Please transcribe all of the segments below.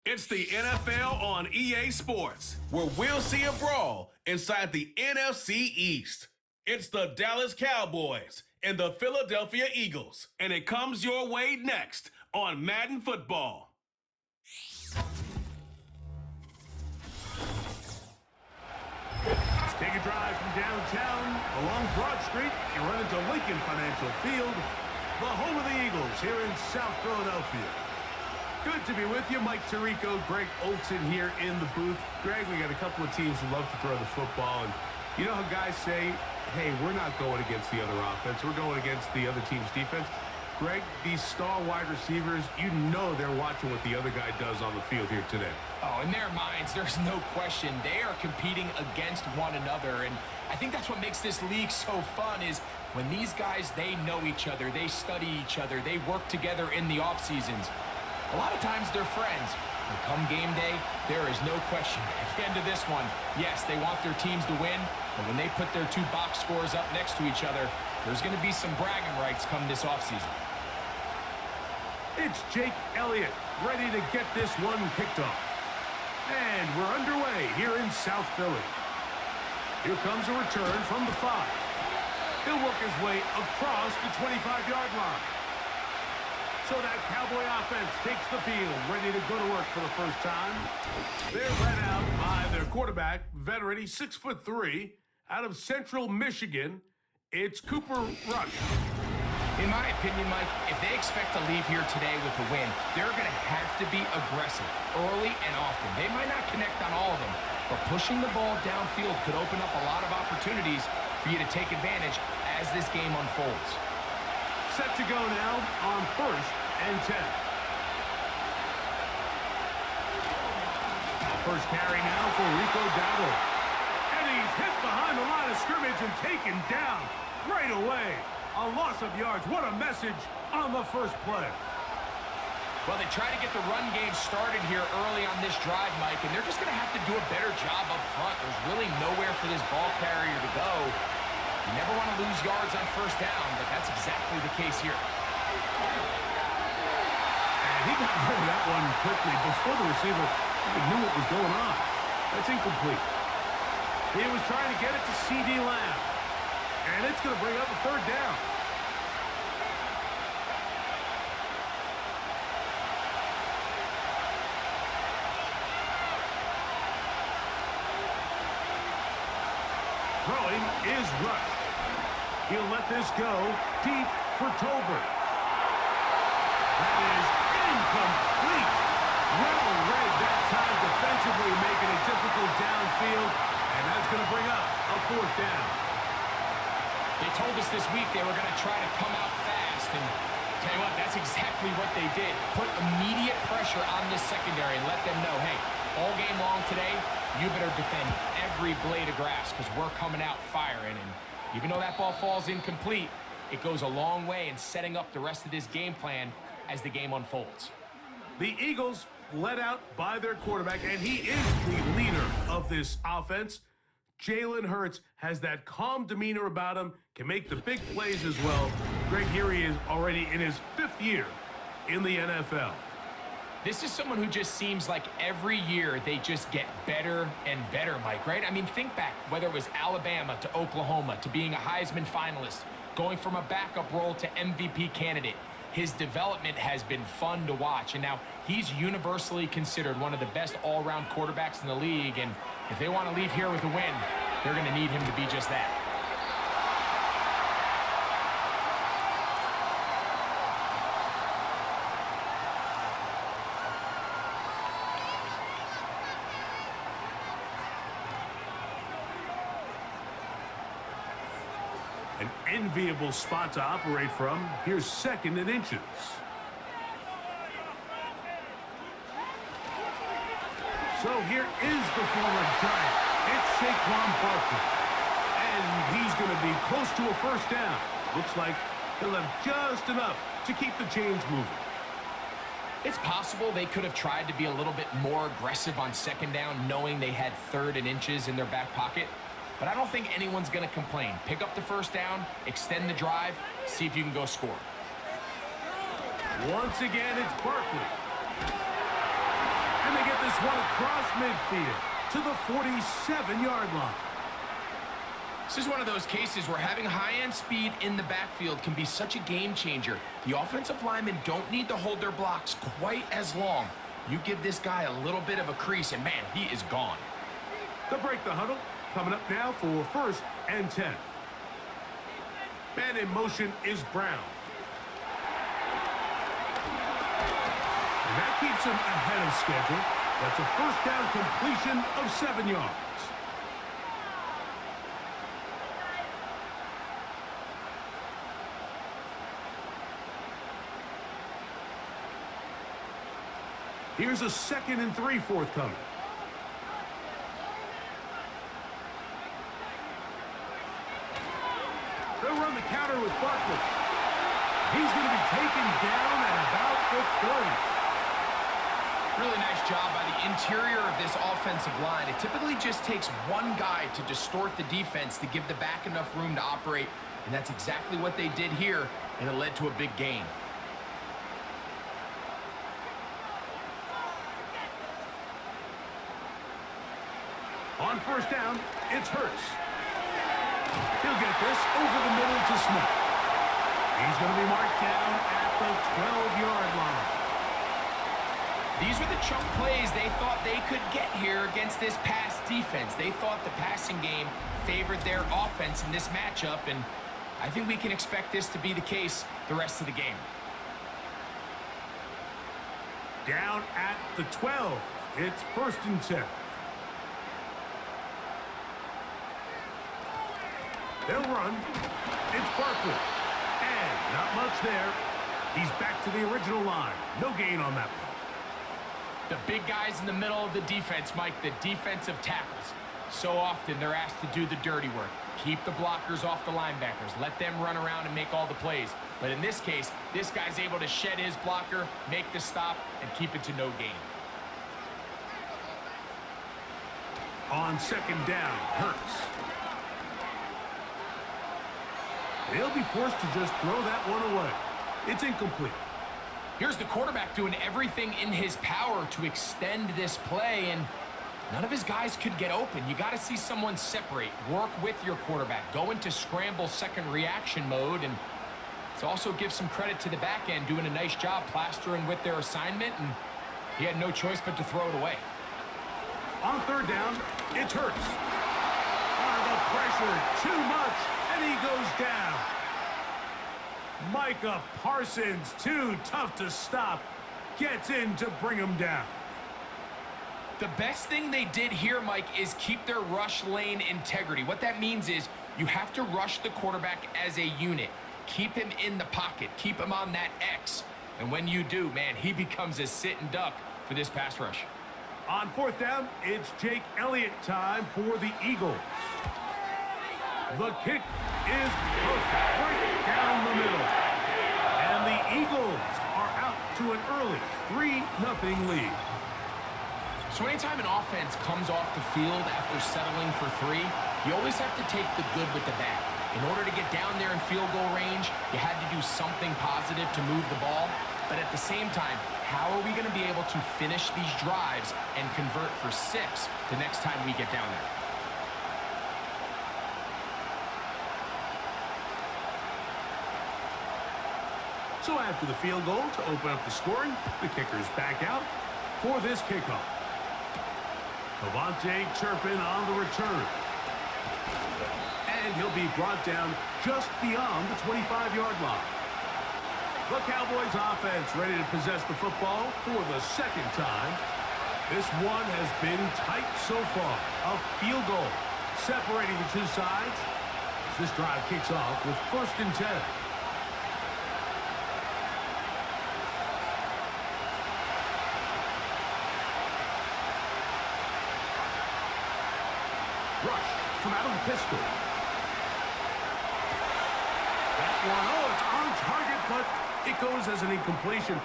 It's the NFL on EA Sports, where we'll see a brawl inside the NFC East. It's the Dallas Cowboys and the Philadelphia Eagles, and it comes your way next on Madden Football. Take a drive from downtown along Broad Street. You run into Lincoln Financial Field, the home of the Eagles here in South Philadelphia. Good to be with you. Mike Tirico, Greg Olson here in the booth. Greg, we got a couple of teams who love to throw the football. And you know how guys say, hey, we're not going against the other offense. We're going against the other team's defense. Greg, these star wide receivers, you know they're watching what the other guy does on the field here today. Oh, in their minds, there's no question. They are competing against one another. And I think that's what makes this league so fun is when these guys, they know each other. They study each other. They work together in the off seasons. A lot of times they're friends, but come game day, there is no question. At the end of this one, yes, they want their teams to win, but when they put their two box scores up next to each other, there's going to be some bragging rights come this offseason. It's Jake Elliott ready to get this one kicked off. And we're underway here in South Philly. Here comes a return from the 5. He'll work his way across the 25-yard line. So that Cowboy offense takes the field, ready to go to work for the first time. They're led out by their quarterback, veteran, he's 6'3", out of Central Michigan. It's Cooper Rush. In my opinion, Mike, if they expect to leave here today with a win, they're going to have to be aggressive early and often. They might not connect on all of them, but pushing the ball downfield could open up a lot of opportunities for you to take advantage as this game unfolds. Set to go now on 1st and 10. First carry now for Rico Dowdle. And he's hit behind the line of scrimmage and taken down right away. A loss of yards. What a message on the first play. Well, they try to get the run game started here early on this drive, Mike, and they're just going to have to do a better job up front. There's really nowhere for this ball carrier to go. You never want to lose yards on first down, but that's exactly the case here. And he got rid of that one quickly before the receiver even knew what was going on. That's incomplete. He was trying to get it to C.D. Lamb. And it's going to bring up a 3rd down. Throwing is Rush. He'll let this go deep for Tolbert. That is incomplete. Well read that time defensively, making it difficult downfield. And that's going to bring up a 4th down. They told us this week they were going to try to come out fast. And tell you what, that's exactly what they did. Put immediate pressure on this secondary and let them know, hey, all game long today, you better defend every blade of grass because we're coming out firing. And even though that ball falls incomplete, it goes a long way in setting up the rest of this game plan as the game unfolds. The Eagles led out by their quarterback, and he is the leader of this offense. Jalen Hurts has that calm demeanor about him, can make the big plays as well. Greg, here he is already in his 5th year in the NFL. This is someone who just seems like every year they just get better and better, Mike, right? I mean, think back, whether it was Alabama to Oklahoma to being a Heisman finalist, going from a backup role to MVP candidate. His development has been fun to watch, and now he's universally considered one of the best all-around quarterbacks in the league, and if they want to leave here with a win, they're going to need him to be just that. An enviable spot to operate from. Here's 2nd and inches. So here is the former Giant. It's Saquon Barkley. And he's going to be close to a 1st down. Looks like he'll have just enough to keep the chains moving. It's possible they could have tried to be a little bit more aggressive on 2nd down, knowing they had 3rd and inches in their back pocket. But I don't think anyone's going to complain. Pick up the 1st down, extend the drive, see if you can go score. Once again, it's Barkley. And they get this one across midfield to the 47-yard line. This is one of those cases where having high-end speed in the backfield can be such a game changer. The offensive linemen don't need to hold their blocks quite as long. You give this guy a little bit of a crease, and man, he is gone. They'll break the huddle. Coming up now for 1st and 10. And in motion is Brown. And that keeps him ahead of schedule. That's a first down completion of 7 yards. Here's a 2nd and 3 forthcoming. They'll run the counter with Barkley. He's going to be taken down at about the 30. Really nice job by the interior of this offensive line. It typically just takes one guy to distort the defense to give the back enough room to operate, and that's exactly what they did here, and it led to a big gain. On 1st down, it's Hurts. He'll get this over the middle to Smith. He's going to be marked down at the 12-yard line. These were the chunk plays they thought they could get here against this pass defense. They thought the passing game favored their offense in this matchup, and I think we can expect this to be the case the rest of the game. Down at the 12. It's 1st and 10. They'll run. It's Barkley. And not much there. He's back to the original line. No gain on that one. The big guys in the middle of the defense, Mike, the defensive tackles. So often they're asked to do the dirty work. Keep the blockers off the linebackers. Let them run around and make all the plays. But in this case, this guy's able to shed his blocker, make the stop, and keep it to no gain. On 2nd down, Hurts. They'll be forced to just throw that one away. It's incomplete. Here's the quarterback doing everything in his power to extend this play, and none of his guys could get open. You got to see someone separate, work with your quarterback, go into scramble second reaction mode, and to also give some credit to the back end doing a nice job plastering with their assignment, and he had no choice but to throw it away. On 3rd down, it's Hurts. The pressure, too much, and he goes down. Micah Parsons, too tough to stop, gets in to bring him down. The best thing they did here, Mike, is keep their rush lane integrity. What that means is you have to rush the quarterback as a unit. Keep him in the pocket. Keep him on that X. And when you do, man, he becomes a sit and duck for this pass rush. On 4th down, it's Jake Elliott time for the Eagles. The kick is perfect, right down the middle. And the Eagles are out to an early 3-0 lead. So anytime an offense comes off the field after settling for 3, you always have to take the good with the bad. In order to get down there in field goal range, you had to do something positive to move the ball. But at the same time, how are we going to be able to finish these drives and convert for 6 the next time we get down there? So after the field goal to open up the scoring, the kicker's back out for this kickoff. Cavante Turpin on the return. And he'll be brought down just beyond the 25-yard line. The Cowboys offense ready to possess the football for the 2nd time. This one has been tight so far. A field goal separating the two sides as this drive kicks off with 1st and 10. Rush from out of the pistol. That one, oh, it's on target, but it goes as an incompletion.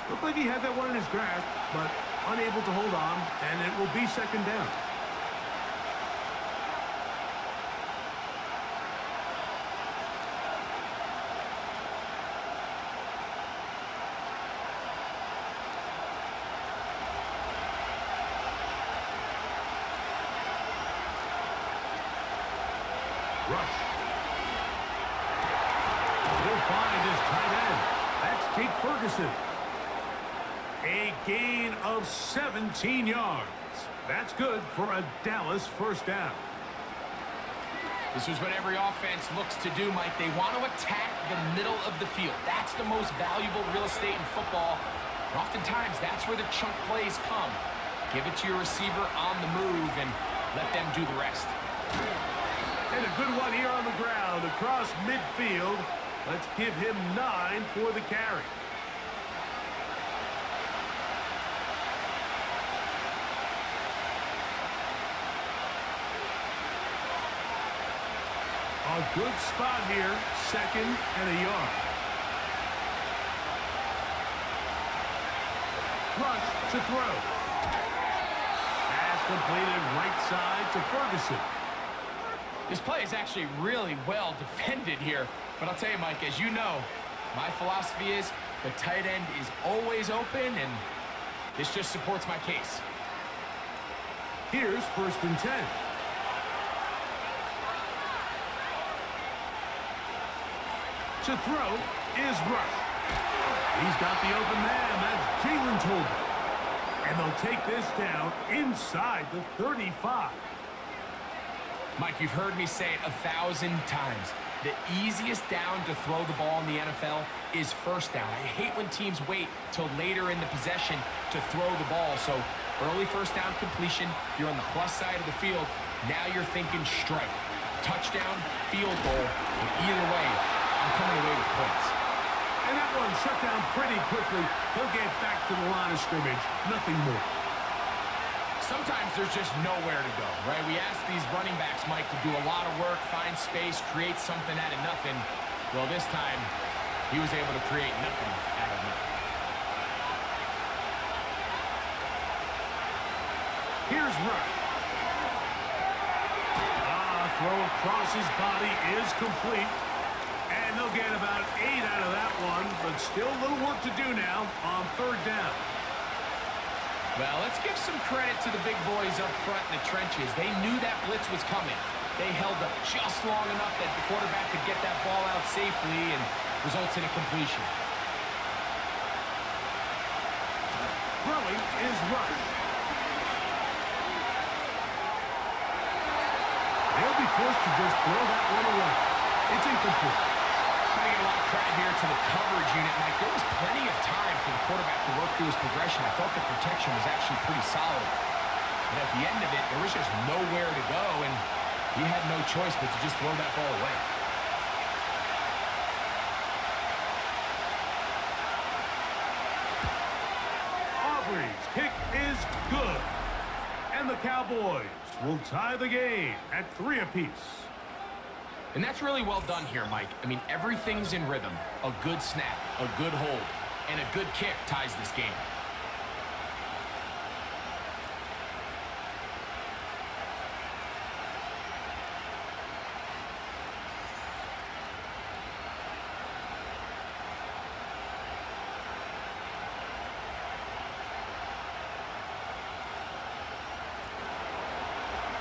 Looked like he had that one in his grasp, but unable to hold on, and it will be 2nd down. Ferguson. A gain of 17 yards. That's good for a Dallas first down. This is what every offense looks to do, Mike. They want to attack the middle of the field. That's the most valuable real estate in football. And oftentimes, that's where the chunk plays come. Give it to your receiver on the move and let them do the rest. And a good one here on the ground across midfield. Let's give him 9 for the carry. A good spot here, 2nd and a yard. Rush to throw. Pass completed right side to Ferguson. This play is actually really well defended here. But I'll tell you, Mike, as you know, my philosophy is the tight end is always open, and this just supports my case. Here's 1st and 10. To throw is Rush. He's got the open man. That's Jalen Tolbert. And they'll take this down inside the 35. Mike, you've heard me say it 1,000 times. The easiest down to throw the ball in the NFL is first down. I hate when teams wait till later in the possession to throw the ball. So early first down completion, you're on the plus side of the field. Now you're thinking strike. Touchdown, field goal, and either way, I'm coming away with points. And that one shut down pretty quickly. He'll get back to the line of scrimmage. Nothing more. Sometimes there's just nowhere to go, right? We ask these running backs, Mike, to do a lot of work, find space, create something out of nothing. Well, this time, he was able to create nothing out of nothing. Here's Rush. Throw across his body is complete. And they'll get about 8 out of that one, but still a little work to do now on 3rd down. Well, let's give some credit to the big boys up front in the trenches. They knew that blitz was coming. They held up just long enough that the quarterback could get that ball out safely and results in a completion. Throwing is Rush. They'll be forced to just throw that one away. It's incomplete. Gotta give a lot of credit here to the coverage unit, Mike. There was plenty of time for the quarterback to work through his progression. I thought the protection was actually pretty solid. But at the end of it, there was just nowhere to go, and he had no choice but to just throw that ball away. Aubrey's kick is good. And the Cowboys will tie the game at 3 apiece. And that's really well done here, Mike. I mean, everything's in rhythm. A good snap, a good hold, and a good kick ties this game.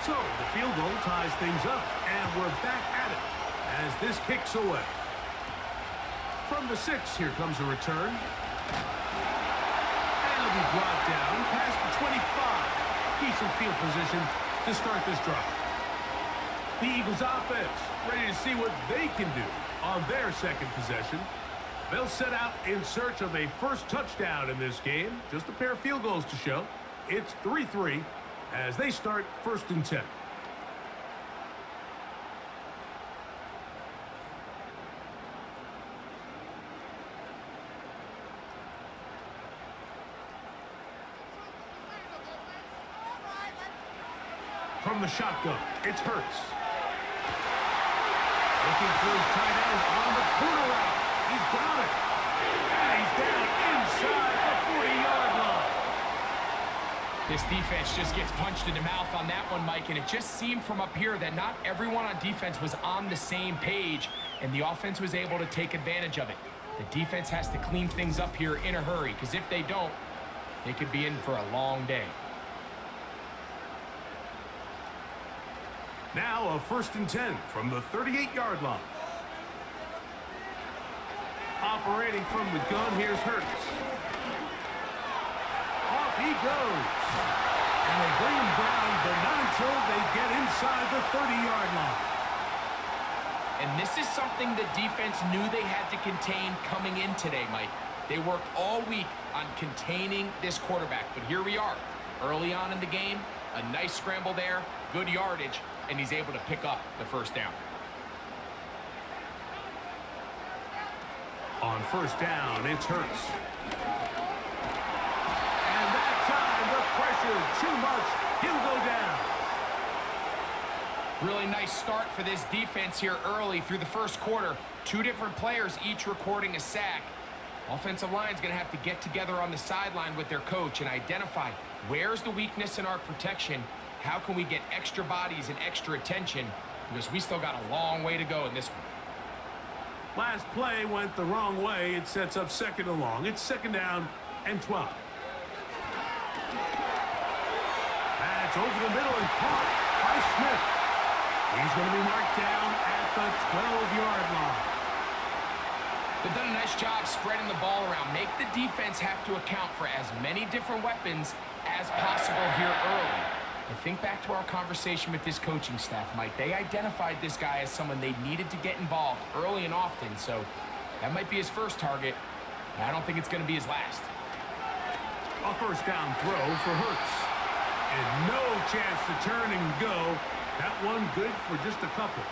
So the field goal ties things up, and we're back at it as this kicks away. From the 6, here comes a return. And it'll be brought down past the 25. Decent field position to start this drive. The Eagles offense ready to see what they can do on their 2nd possession. They'll set out in search of a first touchdown in this game. Just a pair of field goals to show. It's 3-3. As they start 1st and 10. From the shotgun, it's Hurts. Looking for his tight end on the corner route. He's got it. And he's down inside the 40-yard line. This defense just gets punched in the mouth on that one, Mike, and it just seemed from up here that not everyone on defense was on the same page, and the offense was able to take advantage of it. The defense has to clean things up here in a hurry, because if they don't, they could be in for a long day. Now a 1st and 10 from the 38-yard line. Operating from the gun, here's Hurts. Off he goes. And they bring him down, but not until they get inside the 30-yard line. And this is something the defense knew they had to contain coming in today, Mike. They worked all week on containing this quarterback, but here we are. Early on in the game, a nice scramble there, good yardage, and he's able to pick up the first down. On first down, it's Hurts. And that time, the pressure too much. He'll go down. Really nice start for this defense here early through the first quarter. Two different players each recording a sack. Offensive line's going to have to get together on the sideline with their coach and identify where's the weakness in our protection, how can we get extra bodies and extra attention, because we still got a long way to go in this one. Last play went the wrong way. It sets up second and long. It's second down and 12. That's over the middle and caught by Smith. He's going to be marked down at the 12-yard line. They've done a nice job spreading the ball around. Make the defense have to account for as many different weapons as possible here early. But think back to our conversation with this coaching staff, Mike. They identified this guy as someone they needed to get involved early and often, so that might be his first target. I don't think it's going to be his last. A first down throw for Hurts. And no chance to turn and go. That one good for just a couple.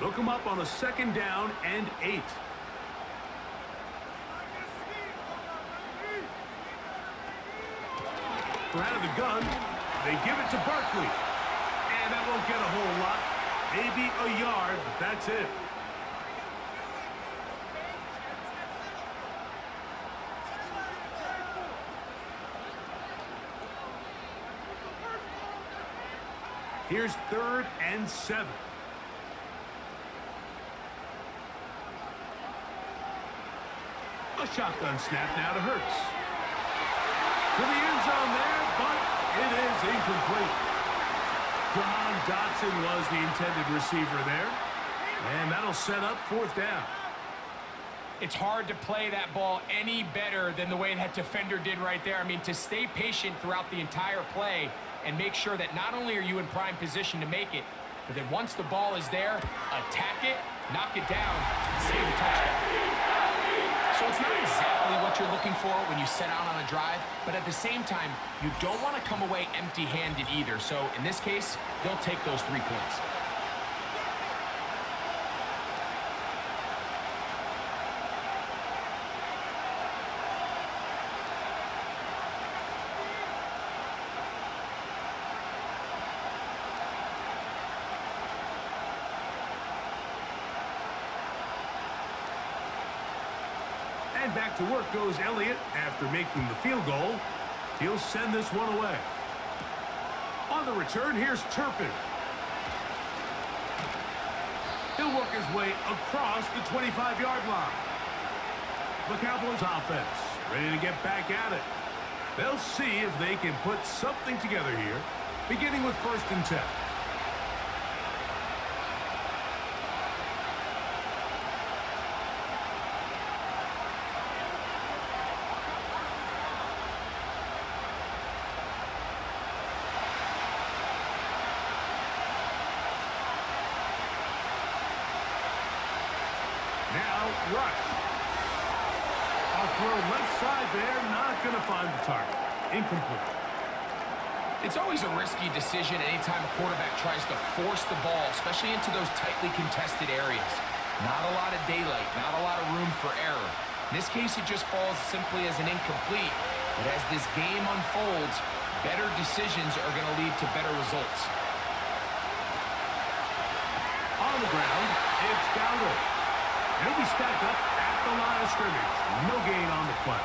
Look him up on a second down and 8. For out of the gun, they give it to Barkley. And that won't get a whole lot. Maybe a yard, but that's it. Here's 3rd and 7. A shotgun snap now to Hurts. To the end zone there, but it is incomplete. John Dotson was the intended receiver there. And that'll set up 4th down. It's hard to play that ball any better than the way that defender did right there. I mean, to stay patient throughout the entire play and make sure that not only are you in prime position to make it, but then once the ball is there, attack it, knock it down, and save a touchdown. So it's not exactly what you're looking for when you set out on a drive, but at the same time, you don't want to come away empty-handed either. So in this case, they'll take those 3 points. And back to work goes Elliott after making the field goal. He'll send this one away. On the return, here's Turpin. He'll work his way across the 25-yard line. The Cowboys offense ready to get back at it. They'll see if they can put something together here, beginning with 1st and 10. Now, rush. I'll throw left side there, not going to find the target. Incomplete. It's always a risky decision anytime a quarterback tries to force the ball, especially into those tightly contested areas. Not a lot of daylight, not a lot of room for error. In this case, it just falls simply as an incomplete. But as this game unfolds, better decisions are going to lead to better results. On the ground, it's Dowdle. He'll be stacked up at the line of scrimmage. No gain on the play.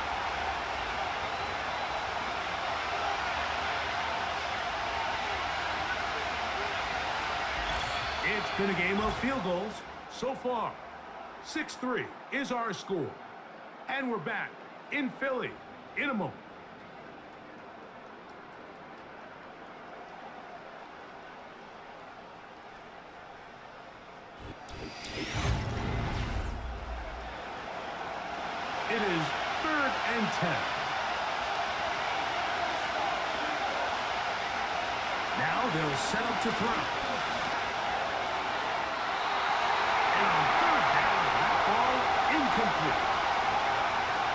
It's been a game of field goals so far. 6-3 is our score. And we're back in Philly in a moment. 10. Now they'll set up to throw. And on third down, that ball incomplete.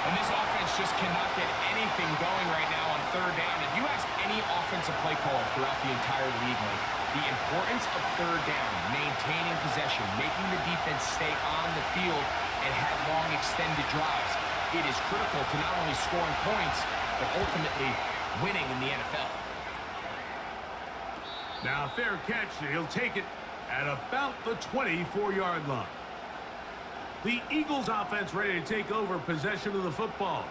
And this offense just cannot get anything going right now on third down. If you ask any offensive play caller throughout the entire league, Mike, the importance of third down, maintaining possession, making the defense stay on the field and have long extended drives, it is critical to not only scoring points, but ultimately winning in the NFL. Now, fair catch. He'll take it at about the 24-yard line. The Eagles offense ready to take over possession of the football.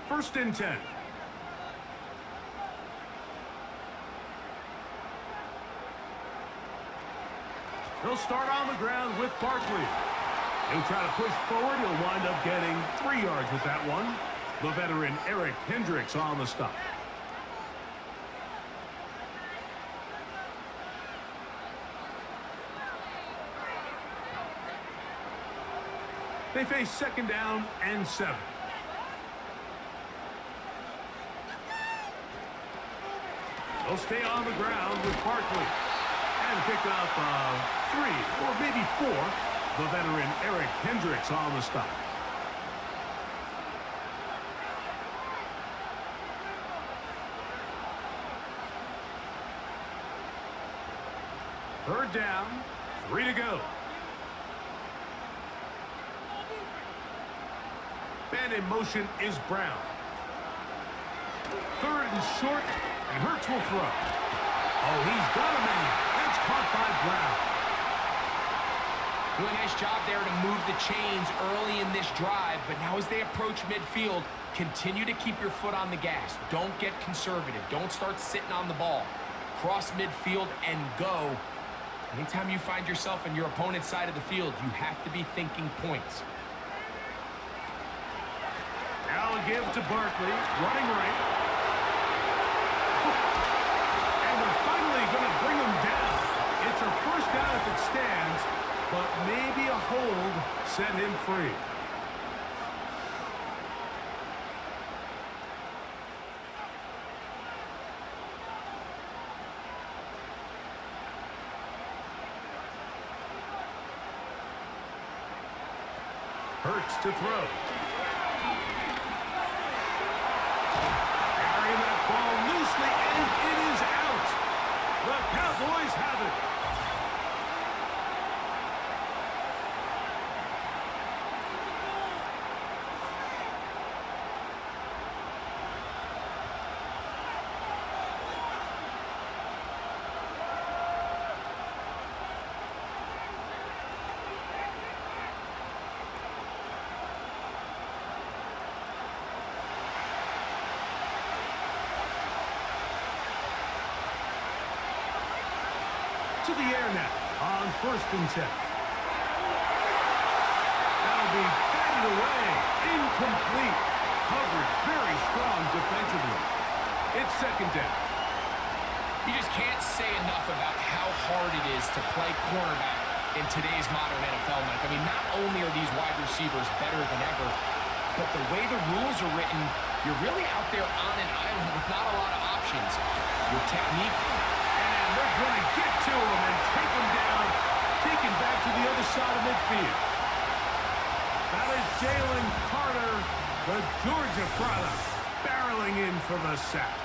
First and 10. He'll start on the ground with Barkley. He'll try to push forward. He'll wind up getting 3 yards with that one. The veteran Eric Hendricks on the stop. They face second down and 7. They'll stay on the ground with Barkley. And pick up 3 or maybe 4. The veteran Eric Hendricks on the stop. Third down, 3 to go. Man in motion is Brown. Third and short, and Hurts will throw. Oh, he's got a man. That's caught by Brown. Doing a nice job there to move the chains early in this drive, but now as they approach midfield, continue to keep your foot on the gas. Don't get conservative. Don't start sitting on the ball. Cross midfield and go. Anytime you find yourself on your opponent's side of the field, you have to be thinking points. Now a give to Barkley, running right. And they're finally going to bring him down. It's a first down if it stands, but maybe a hold set him free. Hurts to throw. Carrying that ball loosely, and it is out. The Cowboys have it. To the air now on first and 10. That'll be batted away. Incomplete. Coverage very strong defensively. It's second down. You just can't say enough about how hard it is to play cornerback in today's modern NFL, Mike. I mean, not only are these wide receivers better than ever, but the way the rules are written, you're really out there on an island with not a lot of options. Your technique, they're going to get to him and take him down, taken back to the other side of midfield. That is Jalen Carter, the Georgia product, barreling in for the sack.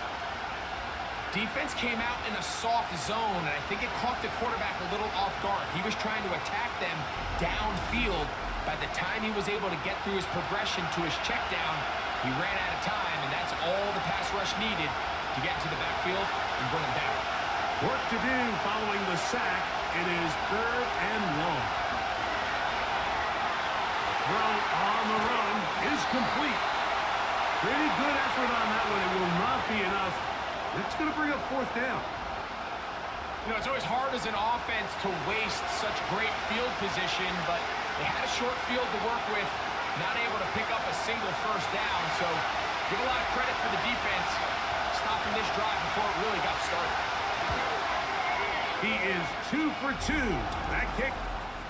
defense came out in a soft zone, and I think it caught the quarterback a little off guard. He was trying to attack them downfield. By the time he was able to get through his progression to his check down, he ran out of time, and that's all the pass rush needed to get into the backfield and bring him down. Work to do following the sack. It is 3rd and long. Throw on the run is complete. Pretty good effort on that one. It will not be enough. It's going to bring up 4th down. You know, it's always hard as an offense to waste such great field position, but they had a short field to work with. not able to pick up a single first down, so give a lot of credit for the defense stopping this drive before it really got started. He is 2 for 2. That kick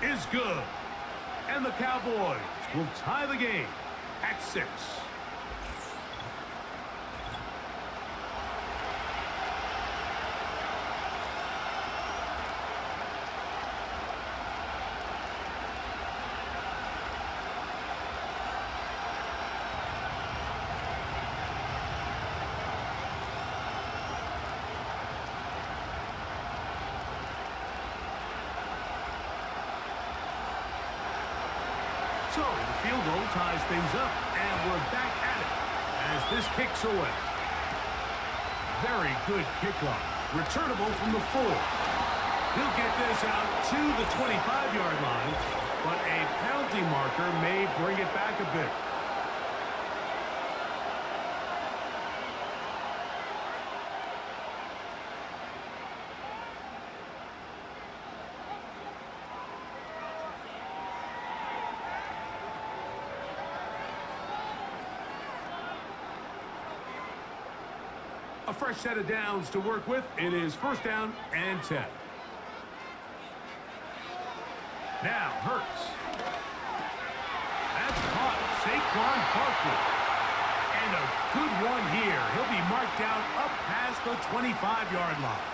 is good. And the Cowboys will tie the game at 6. So the field goal ties things up, and we're back at it as this kicks away. Very good kickoff. Returnable from the 4. He'll get this out to the 25-yard line, but a penalty marker may bring it back a bit. A fresh set of downs to work with. It is first down and 10. Now, Hurts. That's caught. Saquon Barkley. And a good one here. He'll be marked down up past the 25-yard line.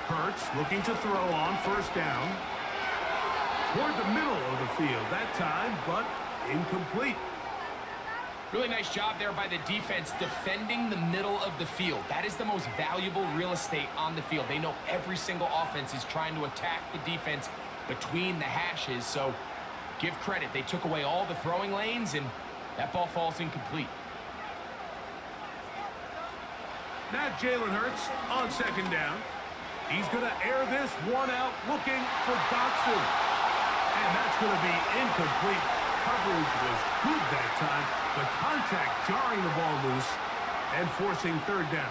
Hurts looking to throw on first down. Toward the middle of the field that time, but incomplete. Really nice job there by the defense defending the middle of the field. That is the most valuable real estate on the field. They know every single offense is trying to attack the defense between the hashes, so give credit. They took away all the throwing lanes, and that ball falls incomplete. Now Jalen Hurts on second down. He's going to air this one out looking for Dotson. And that's going to be incomplete. Coverage was good that time. The contact jarring the ball loose and forcing third down.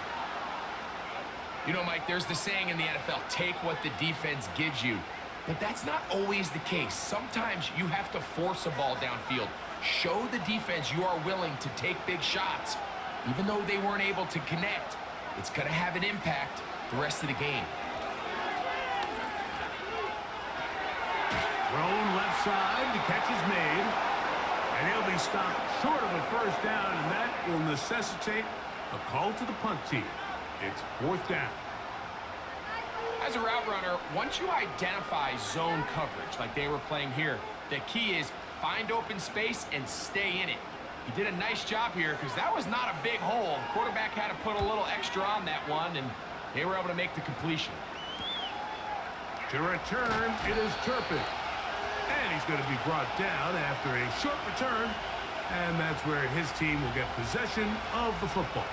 You know, Mike, there's the saying in the NFL, take what the defense gives you. But that's not always the case. Sometimes you have to force a ball downfield. Show the defense you are willing to take big shots. Even though they weren't able to connect, it's going to have an impact the rest of the game. Thrown left side, the catch is made. And he'll be stopped short of a first down, and that will necessitate a call to the punt team. It's fourth down. As a route runner, once you identify zone coverage like they were playing here, the key is find open space and stay in it. He did a nice job here because that was not a big hole. The quarterback had to put a little extra on that one, and they were able to make the completion. To return, it is Turpin. And he's going to be brought down after a short return. And that's where his team will get possession of the football.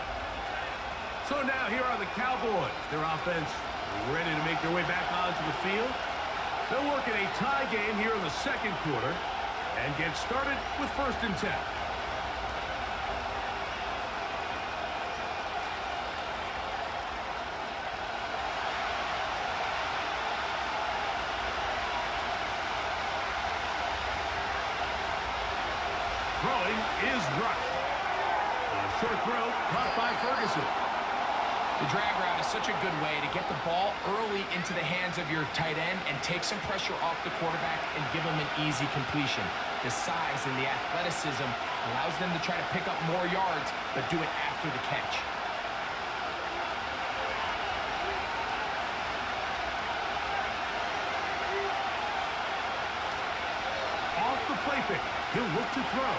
So now here are the Cowboys. Their offense ready to make their way back onto the field. They'll work in a tie game here in the second quarter and get started with first and 10. Throwing is Rush. A short throw caught by Ferguson. The drag route is such a good way to get the ball early into the hands of your tight end and take some pressure off the quarterback and give him an easy completion. The size and the athleticism allows them to try to pick up more yards, but do it after the catch. Off the play fake. He'll look to throw.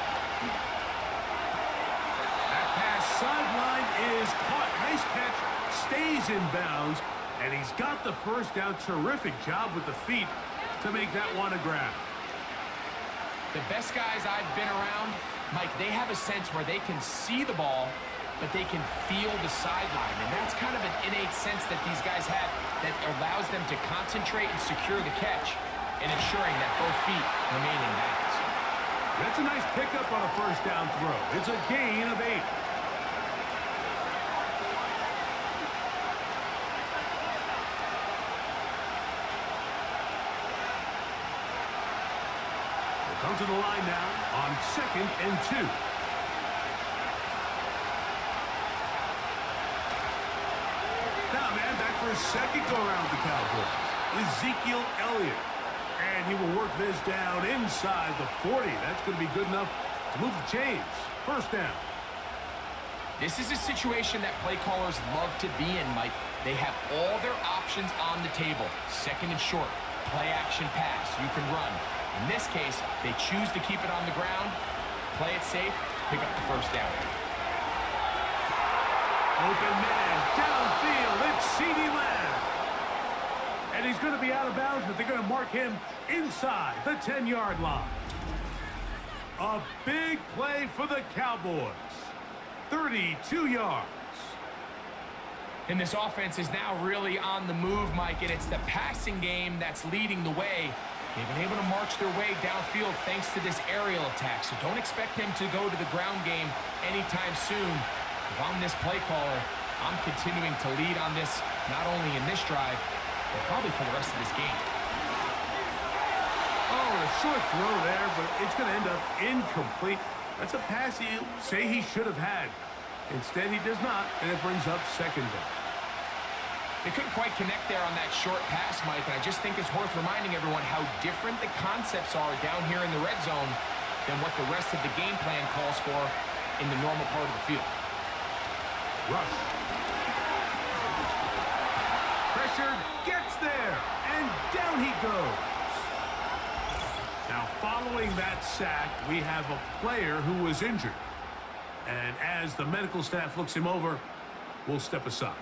That pass sideline is caught. Nice catch. Stays in bounds. And he's got the first down. Terrific job with the feet to make that one a grab. The best guys I've been around, Mike, they have a sense where they can see the ball, but they can feel the sideline. And that's kind of an innate sense that these guys have that allows them to concentrate and secure the catch and ensuring that both feet remain in bounds. That's a nice pickup on a first down throw. It's a gain of 8. They come to the line now on 2nd and 2. Now, man, back for a second go-around with the Cowboys. Ezekiel Elliott. And he will work this down inside the 40. That's going to be good enough to move the chains. First down. This is a situation that play callers love to be in, Mike. They have all their options on the table. Second and short, play action pass. You can run. In this case, they choose to keep it on the ground, play it safe, pick up the first down. Open man, downfield, it's CeeDee Lamb. And he's going to be out of bounds, but they're going to mark him inside the 10-yard line. A big play for the Cowboys. 32 yards. And this offense is now really on the move, Mike, and it's the passing game that's leading the way. They've been able to march their way downfield thanks to this aerial attack, so don't expect them to go to the ground game anytime soon. If I'm this play caller, I'm continuing to lead on this, not only in this drive, but probably for the rest of this game. Oh, a short throw there, but it's going to end up incomplete. That's a pass you say he should have had. Instead, he does not, and it brings up second down. They couldn't quite connect there on that short pass, Mike, and I just think it's worth reminding everyone how different the concepts are down here in the red zone than what the rest of the game plan calls for in the normal part of the field. Rush. Pressure gets there, and down he goes. Now, following that sack, we have a player who was injured. And as the medical staff looks him over, we'll step aside.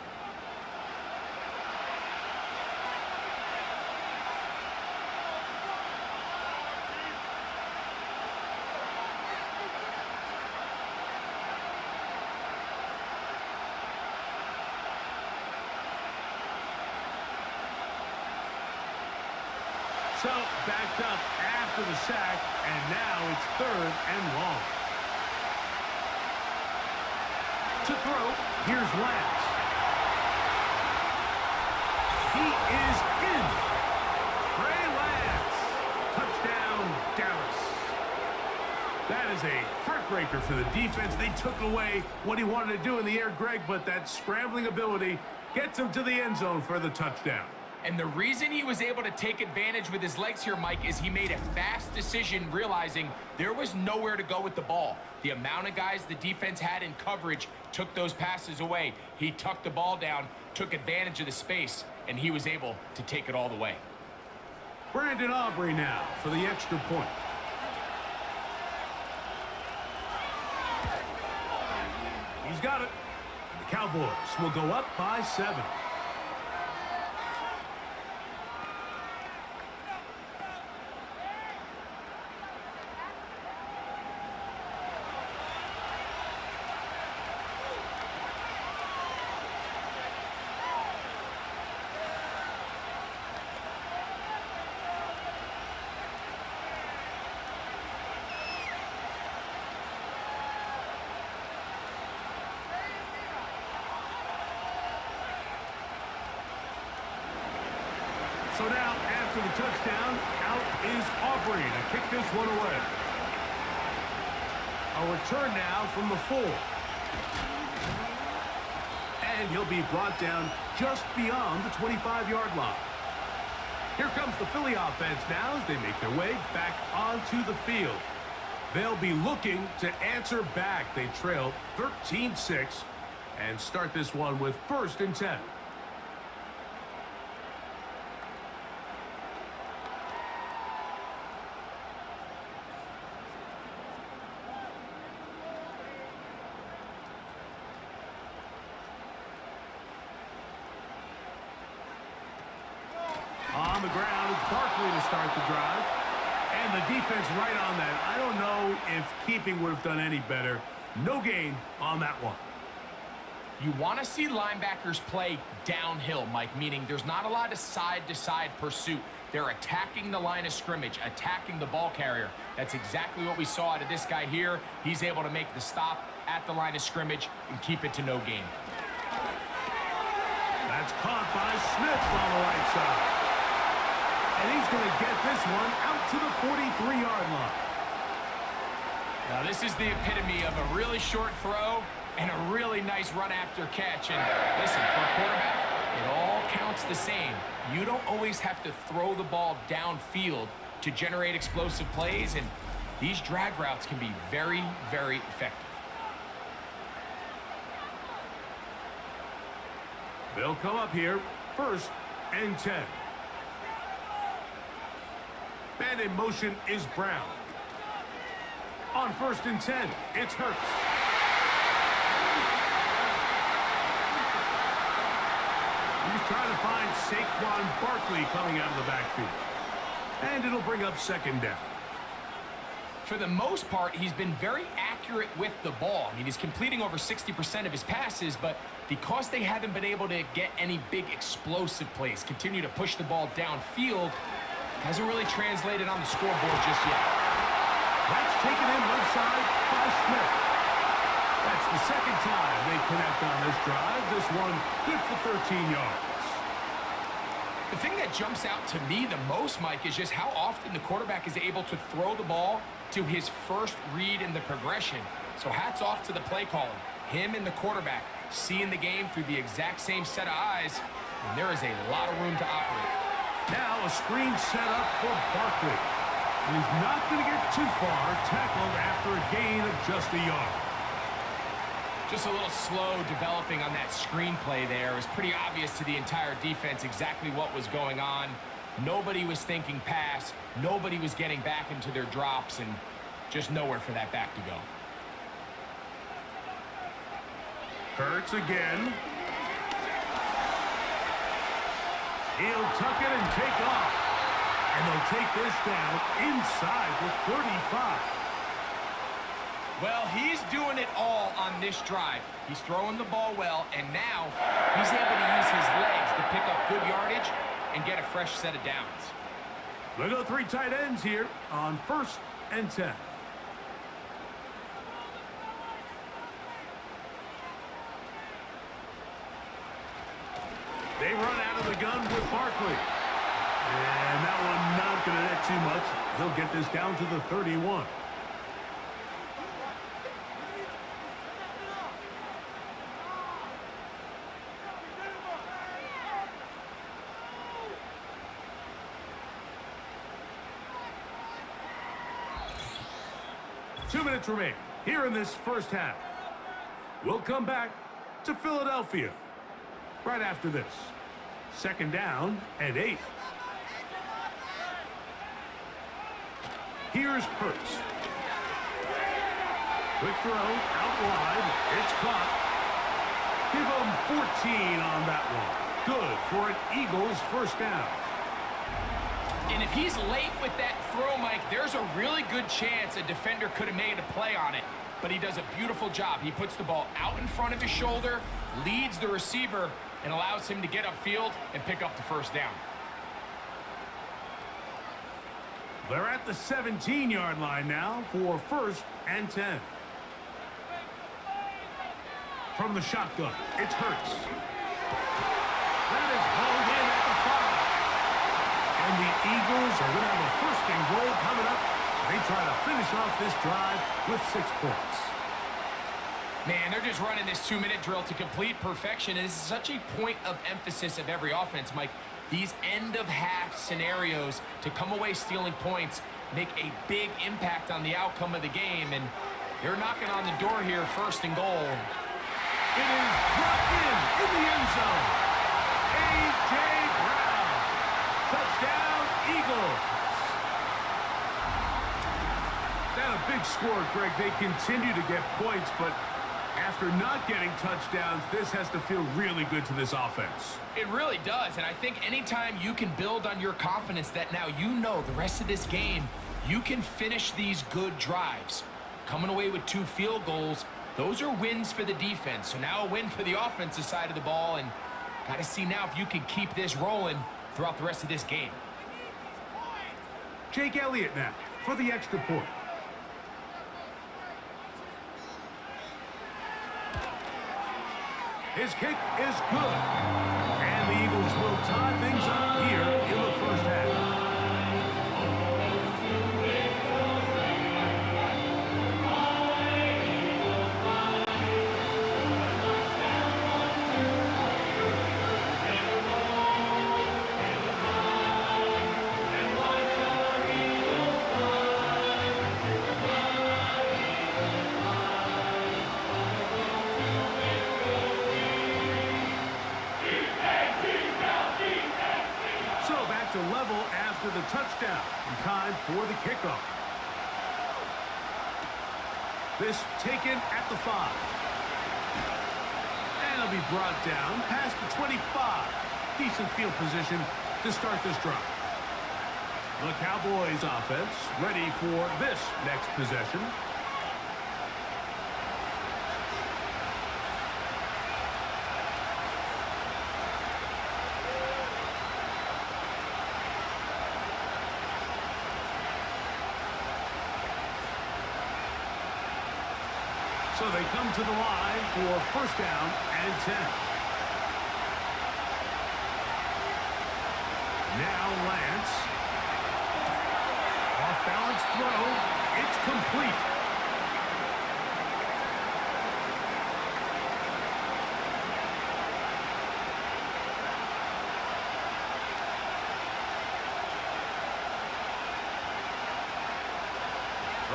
So, backed up after the sack, and now it's 3rd and long. To throw, here's Lance. He is in. Trey Lance. Touchdown, Dallas. That is a heartbreaker for the defense. They took away what he wanted to do in the air, Greg, but that scrambling ability gets him to the end zone for the touchdown. And the reason he was able to take advantage with his legs here, Mike, is he made a fast decision realizing there was nowhere to go with the ball. The amount of guys the defense had in coverage took those passes away. He tucked the ball down, took advantage of the space, and he was able to take it all the way. Brandon Aubrey now for the extra point. He's got it. The Cowboys will go up by 7. So now, after the touchdown, out is Aubrey to kick this one away. A return now from the 4. And he'll be brought down just beyond the 25-yard line. Here comes the Philly offense now as they make their way back onto the field. They'll be looking to answer back. They trail 13-6 and start this one with 1st and 10. On the ground, it's Barkley to start the drive. And the defense right on that. I don't know if keeping would have done any better. No gain on that one. You want to see linebackers play downhill, Mike, meaning there's not a lot of side-to-side pursuit. They're attacking the line of scrimmage, attacking the ball carrier. That's exactly what we saw out of this guy here. He's able to make the stop at the line of scrimmage and keep it to no gain. That's caught by Smith on the right side. And he's going to get this one out to the 43-yard line. Now, this is the epitome of a really short throw and a really nice run after catch. And listen, for a quarterback, it all counts the same. You don't always have to throw the ball downfield to generate explosive plays, and these drag routes can be very, very effective. They'll come up here, 1st and 10. Man in motion is Brown. On 1st and 10, it's Hurts. He's trying to find Saquon Barkley coming out of the backfield. And it'll bring up 2nd down. For the most part, he's been very accurate with the ball. I mean, he's completing over 60% of his passes, but because they haven't been able to get any big explosive plays, continue to push the ball downfield, hasn't really translated on the scoreboard just yet. That's taken in left side by Smith. That's the 2nd time they connect on this drive. This one good for 13 yards. The thing that jumps out to me the most, Mike, is just how often the quarterback is able to throw the ball to his first read in the progression. So hats off to the play caller. Him and the quarterback seeing the game through the exact same set of eyes, and there is a lot of room to operate. Now a screen set up for Barkley. And he's not going to get too far, tackled after a gain of just a yard. Just a little slow developing on that screenplay there. It was pretty obvious to the entire defense exactly what was going on. Nobody was thinking pass. Nobody was getting back into their drops, and just nowhere for that back to go. Hurts again. He'll tuck it and take off. And they'll take this down inside the 35. Well, he's doing it all on this drive. He's throwing the ball well, and now he's able to use his legs to pick up good yardage and get a fresh set of downs. We'll go 3 tight ends here on 1st and 10. They run out of the gun with Barkley. And that one not going to net too much. He'll get this down to the 31. Two minutes remain here in this first half. We'll come back to Philadelphia right after this. 2nd down and 8. Here's Hurts. Quick throw out wide. It's caught. Give him 14 on that one. Good for an Eagles 1st down. And if he's late with that throw, Mike, there's a really good chance a defender could have made a play on it. But he does a beautiful job. He puts the ball out in front of his shoulder, leads the receiver, and allows him to get upfield and pick up the 1st down. They're at the 17-yard line now for 1st and 10. From the shotgun, it's Hurts. That is hauled in at the 5. And the Eagles are going to have a 1st and goal coming up. They try to finish off this drive with 6 points. Man, they're just running this 2-minute drill to complete perfection. And this is such a point of emphasis of every offense, Mike. These end-of-half scenarios to come away stealing points make a big impact on the outcome of the game. And they're knocking on the door here, 1st and goal. It is dropped in the end zone. A.J. Brown. Touchdown, Eagles. That a big score, Greg. They continue to get points, but after not getting touchdowns, this has to feel really good to this offense. It really does, and I think anytime you can build on your confidence that now you know the rest of this game, you can finish these good drives. Coming away with 2 field goals Those are wins for the defense. So now a win for the offensive side of the ball. And got to see now if you can keep this rolling throughout the rest of this game. Jake Elliott now for the extra point. His kick is good. And the Eagles will tie things up here in the first half. To level after the touchdown. And time for the kickoff. This taken at the 5. And it'll be brought down past the 25. Decent field position to start this drive. The Cowboys offense ready for this next possession. So they come to the line for first down and 10. Now Lance. Off balance throw. It's complete.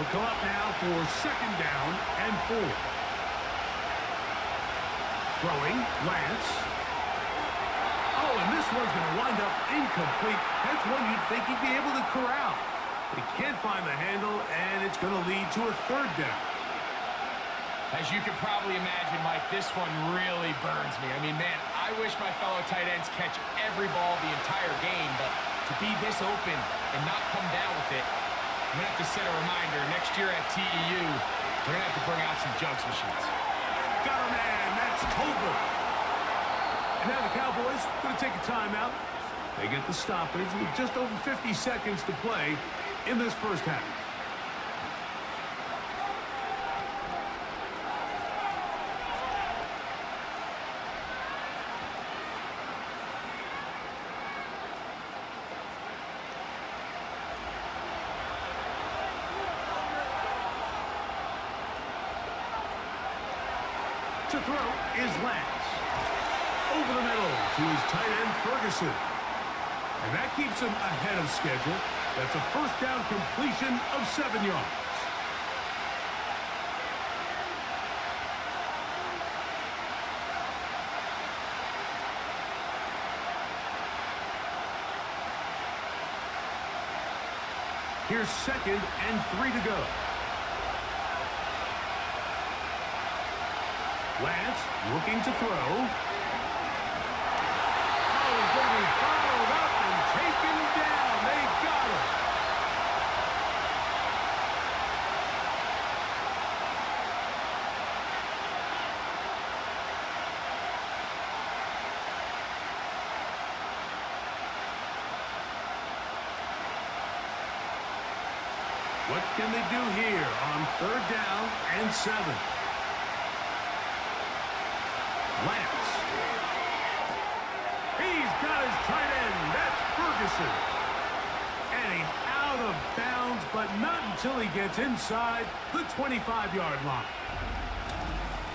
They'll come up now for second down and 4. Throwing, Lance. Oh, and this one's going to wind up incomplete. That's one you'd think he'd be able to corral. But he can't find the handle, and it's going to lead to a third down. As you can probably imagine, Mike, this one really burns me. I mean, man, I wish my fellow tight ends catch every ball the entire game, but to be this open and not come down with it, I'm going to have to set a reminder. Next year at TEU, we're going to have to bring out some jugs machines. Got a man, that's Tolbert. And now the Cowboys going to take a timeout. They get the stoppage with just over 50 seconds to play in this first half. To throw is Lance. Over the middle to his tight end, Ferguson. And that keeps him ahead of schedule. That's a first down completion of 7 yards. Here's second and 3 to go. Lance looking to throw. Oh, he's going to be followed up and taken down. They got him. What can they do here on third down and 7? Lance. He's got his tight end. That's Ferguson. And he's out of bounds, but not until he gets inside the 25-yard line.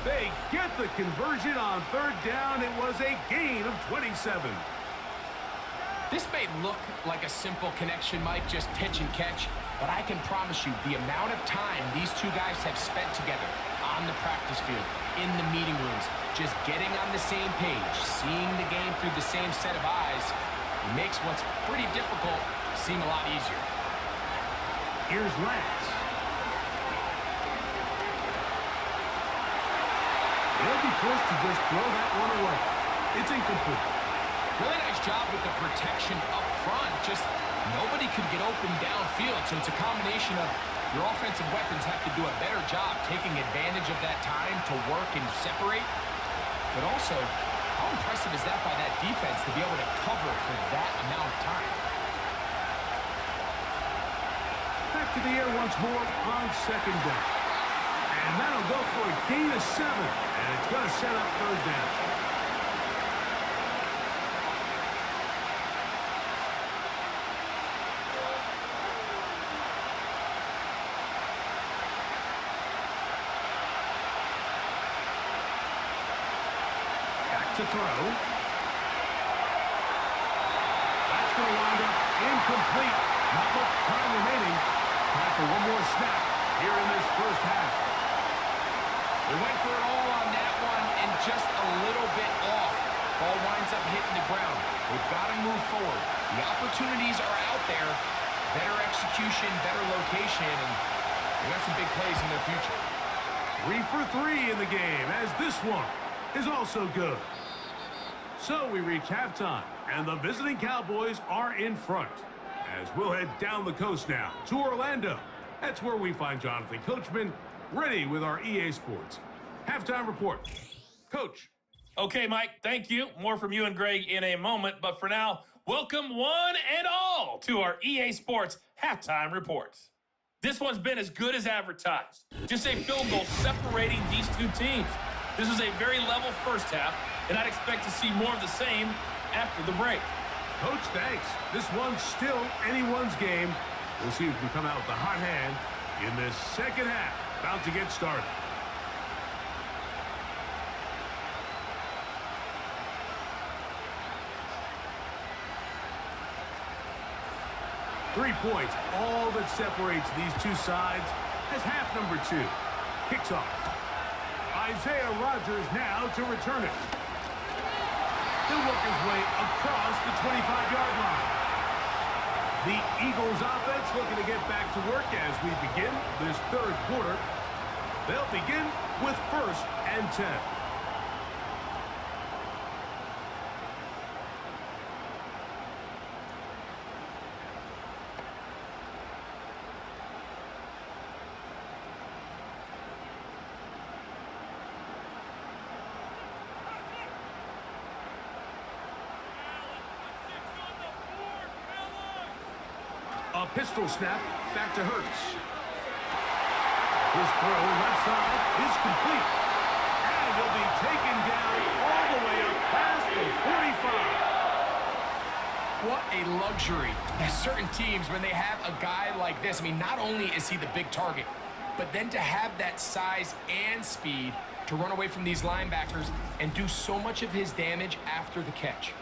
They get the conversion on third down. It was a gain of 27. This may look like a simple connection, Mike, just pitch and catch, but I can promise you the amount of time these two guys have spent together on the practice field, in the meeting rooms, just getting on the same page, seeing the game through the same set of eyes, it makes what's pretty difficult seem a lot easier. Here's Lance. They'll be forced to just throw that one away. It's incomplete. Really nice job with the protection up front. Just nobody could get open downfield, so it's a combination of Your offensive weapons have to do a better job taking advantage of that time to work and separate. But also, how impressive is that by that defense to be able to cover for that amount of time? Back to the air once more on second down. And that'll go for a gain of 7. And it's going to set up third down. To throw. That's going to wind up incomplete. Not much time remaining. Time for one more snap here in this first half. They went for it all on that one and just a little bit off. Ball winds up hitting the ground. They've got to move forward. The opportunities are out there. Better execution, better location, and they got some big plays in their future. 3 for 3 in the game, as this one is also good. So we reach halftime, and the visiting Cowboys are in front. As we'll head down the coast now to Orlando. That's where we find Jonathan Coachman ready with our EA Sports halftime report. Coach. Okay, Mike, thank you. More from you and Greg in a moment. But for now, welcome one and all to our EA Sports halftime reports. This one's been as good as advertised. Just a field goal separating these two teams. This was a very level first half, and I'd expect to see more of the same after the break. Coach, thanks. This one's still anyone's game. We'll see if we come out with the hot hand in this second half. About to get started. Three points, all that separates these two sides as half number 2 kicks off. Isaiah Rodgers now to return it. He'll work his way across the 25-yard line. The Eagles offense looking to get back to work as we begin this third quarter. They'll begin with 1st and 10. A pistol snap back to Hurts. His throw left side is complete. And he'll be taken down all the way up past the 45. What a luxury. There's certain teams, when they have a guy like this, I mean, not only is he the big target, but then to have that size and speed to run away from these linebackers and do so much of his damage after the catch.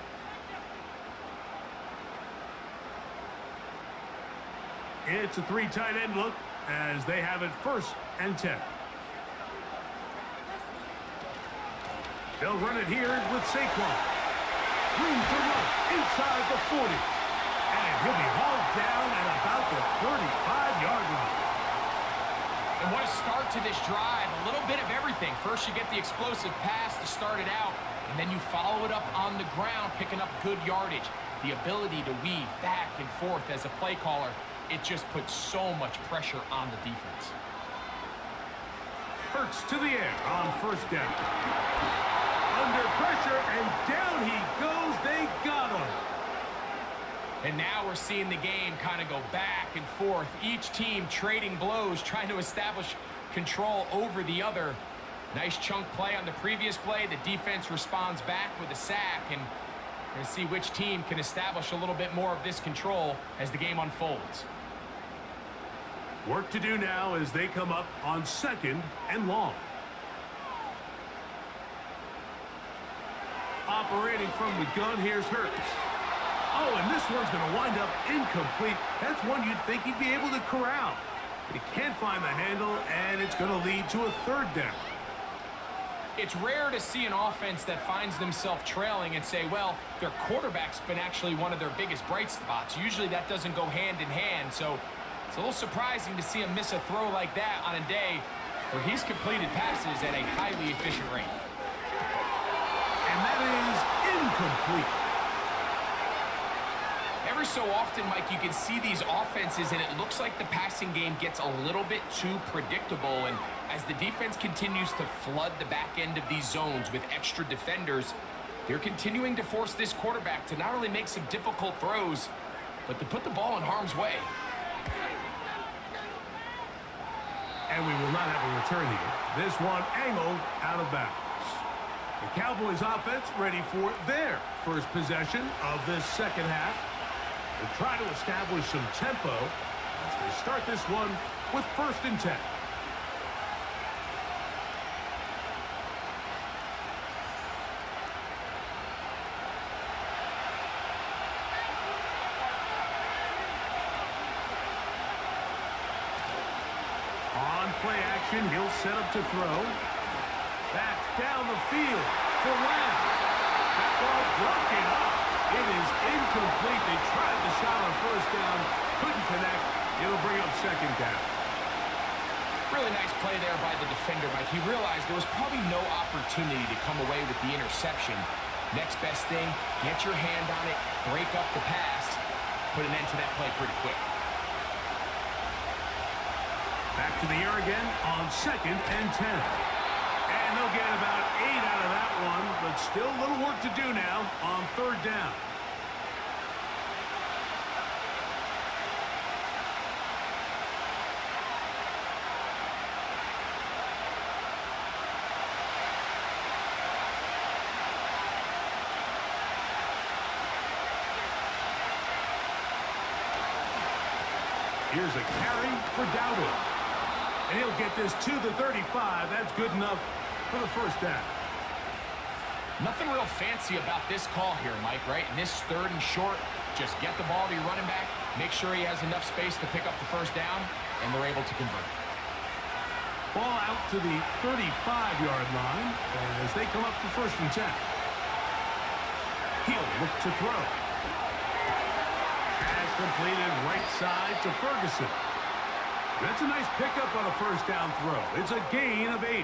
It's a 3 tight end look as they have it 1st and 10. They'll run it here with Saquon. Room to run inside the 40. And he'll be hauled down at about the 35-yard line. And what a start to this drive. A little bit of everything. First you get the explosive pass to start it out, and then you follow it up on the ground, picking up good yardage. The ability to weave back and forth as a play caller, it just puts so much pressure on the defense. Hurts to the air on 1st down. Under pressure, and down he goes. They got him. And now we're seeing the game kind of go back and forth. Each team trading blows, trying to establish control over the other. Nice chunk play on the previous play. The defense responds back with a sack, and we're going to see which team can establish a little bit more of this control as the game unfolds. Work to do now as they come up on 2nd and long. Operating from the gun, here's Hurts. Oh, and this one's going to wind up incomplete. That's one you'd think he'd be able to corral. But he can't find the handle, and it's going to lead to a 3rd down. It's rare to see an offense that finds themselves trailing and say, well, their quarterback's been actually one of their biggest bright spots. Usually that doesn't go hand in hand, so it's a little surprising to see him miss a throw like that on a day where he's completed passes at a highly efficient rate. And that is incomplete. Every so often, Mike, you can see these offenses, and it looks like the passing game gets a little bit too predictable. And as the defense continues to flood the back end of these zones with extra defenders, they're continuing to force this quarterback to not only make some difficult throws, but to put the ball in harm's way. And we will not have a return here. This one angled out of bounds. The Cowboys offense ready for their first possession of this second half. They'll try to establish some tempo as they start this one with 1st and 10. On play action, he'll set up to throw. That's down the field for Lamb. That ball broken up. It is incomplete. They tried the shot on 1st down. Couldn't connect. It'll bring up 2nd down. Really nice play there by the defender, Mike. He realized there was probably no opportunity to come away with the interception. Next best thing, get your hand on it, break up the pass, put an end to that play pretty quick. Back to the air again on 2nd and 10. And they'll get about 8 out of that one, but still a little work to do now on 3rd down. Here's a carry for Dowdle. And he'll get this to the 35. That's good enough for the 1st down. Nothing real fancy about this call here, Mike, right? In this 3rd and short, just get the ball to your running back, make sure he has enough space to pick up the 1st down, and they're able to convert. Ball out to the 35-yard line as they come up for 1st and 10. He'll look to throw. Pass completed right side to Ferguson. That's a nice pickup on a 1st down throw. It's a gain of 8.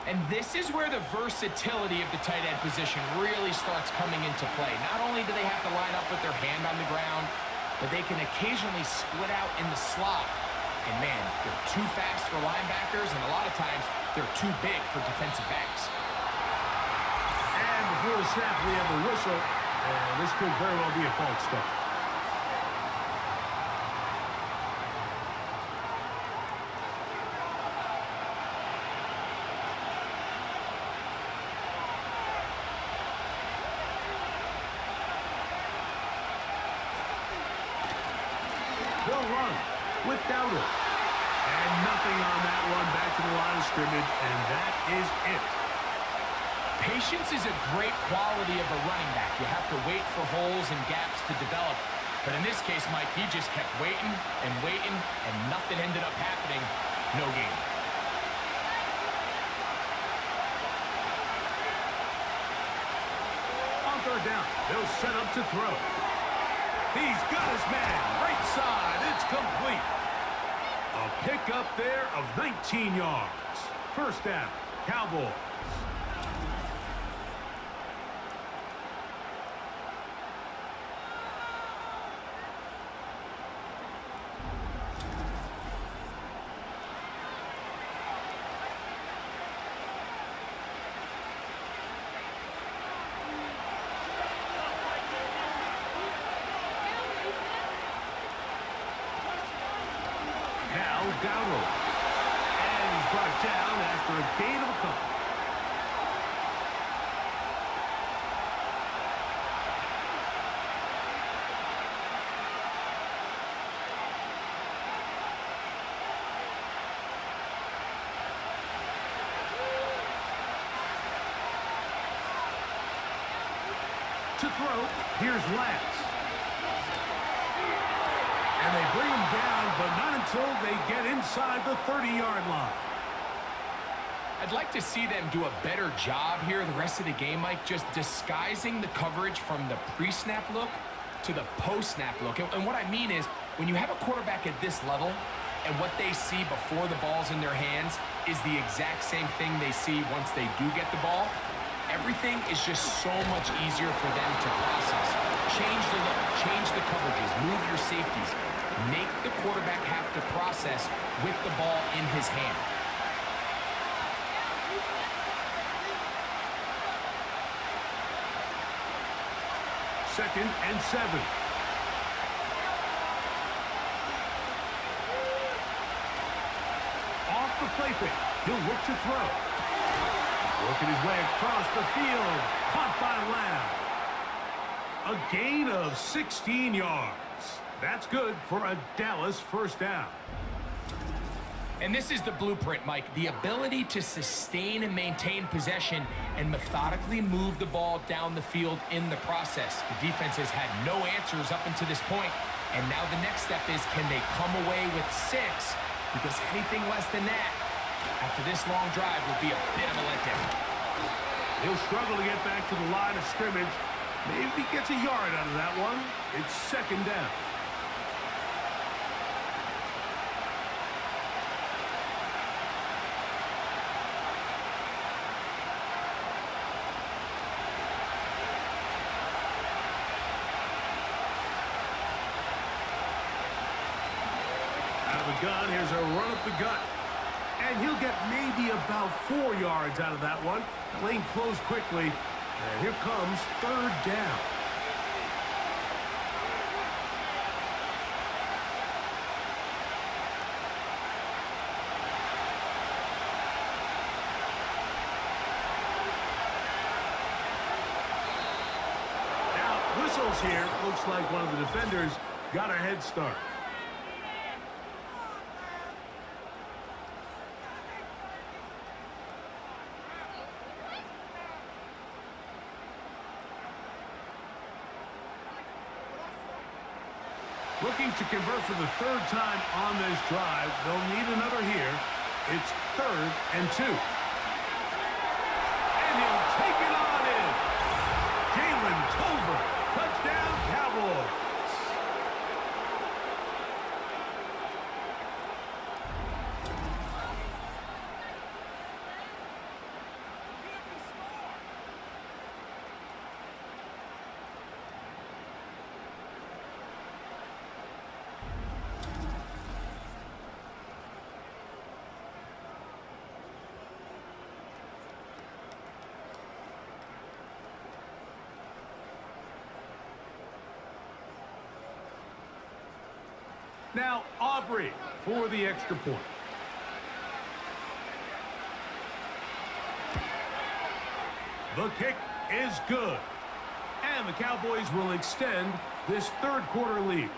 And this is where the versatility of the tight end position really starts coming into play. Not only do they have to line up with their hand on the ground, but they can occasionally split out in the slot. And man, they're too fast for linebackers, and a lot of times they're too big for defensive backs. And before the snap, we have a whistle. And this could very well be a false start. They'll run with Dowdle. And nothing on that one. Back to the line of scrimmage, and that is it. Patience is a great quality of a running back. You have to wait for holes and gaps to develop. But in this case, Mike, he just kept waiting, and nothing ended up happening. No gain. On 3rd down, they'll set up to throw. He's got his man. Right side. It's complete. A pickup there of 19 yards. 1st down, Cowboys. Dowdle. And he's brought down after a gain of a couple. To throw, here's Lance. And they bring him down, but not until they get inside the 30-yard line. I'd like to see them do a better job here the rest of the game, Mike, just disguising the coverage from the pre-snap look to the post-snap look. And what I mean is, when you have a quarterback at this level, and what they see before the ball's in their hands is the exact same thing they see once they do get the ball, everything is just so much easier for them to process. Change the look, change the coverages, move your safeties. Make the quarterback have to process with the ball in his hand. Second and 7. Off the play fake. He'll look to throw. Working his way across the field. Caught by Lamb. A gain of 16 yards. That's good for a Dallas first down. And this is the blueprint, Mike. The ability to sustain and maintain possession and methodically move the ball down the field in the process. The defense has had no answers up until this point, and now the next step is, can they come away with 6? Because anything less than that, after this long drive, will be a bit of a letdown. He'll struggle to get back to the line of scrimmage. Maybe he gets a yard out of that one. It's second down. Gun. Here's a run up the gut. And he'll get maybe about 4 yards out of that one. The lane closed quickly. And here comes third down. Now, whistles here. Looks like one of the defenders got a head start. Looking to convert for the third time on this drive. They'll need another here. It's 3rd and 2. And he'll take it on in. Jalen Tolbert. Touchdown, Cowboys. Now, Aubrey for the extra point. The kick is good. And the Cowboys will extend this third quarter lead.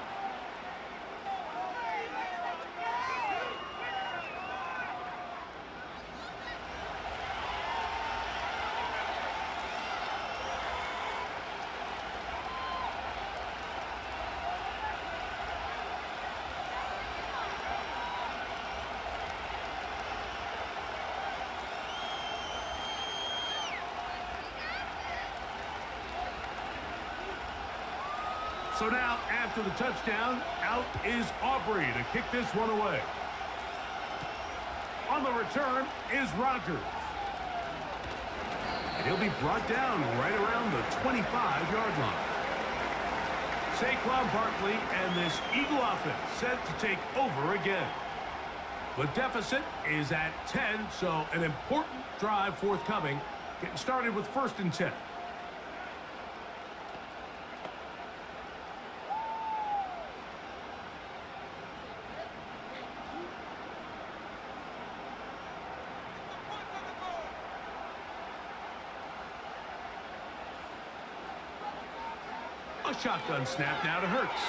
So now, after the touchdown, out is Aubrey to kick this one away. On the return is Rogers. And he'll be brought down right around the 25-yard line. Saquon Barkley and this Eagle offense set to take over again. The deficit is at 10, so an important drive forthcoming. Getting started with 1st and 10. A shotgun snap now to Hurts.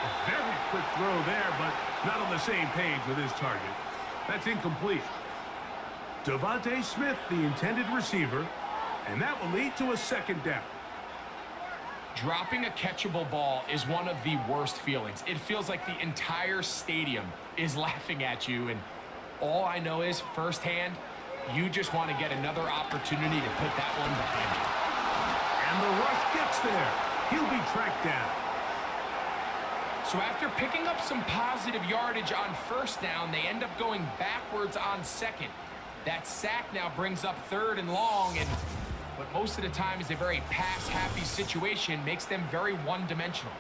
A very quick throw there, but not on the same page with his target. That's incomplete. Devontae Smith, the intended receiver, and that will lead to a second down. Dropping a catchable ball is one of the worst feelings. It feels like the entire stadium is laughing at you, and all I know is, firsthand, you just want to get another opportunity to put that one behind you. And the rush gets there. He'll be tracked down. So after picking up some positive yardage on first down, they end up going backwards on second. That sack now brings up third and long, and what most of the time is a very pass-happy situation makes them very one-dimensional.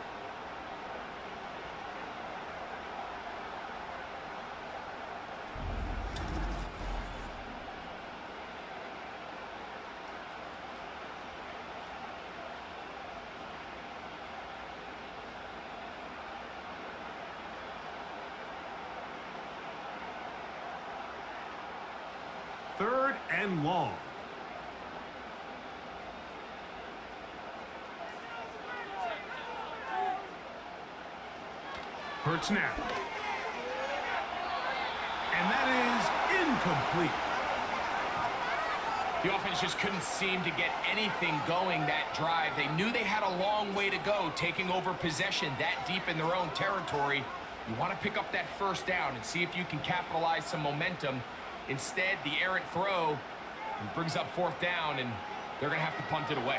Third and long. Hurts now. And that is incomplete. The offense just couldn't seem to get anything going that drive. They knew they had a long way to go, taking over possession that deep in their own territory. You want to pick up that first down and see if you can capitalize some momentum. Instead, the errant throw brings up fourth down, and they're going to have to punt it away.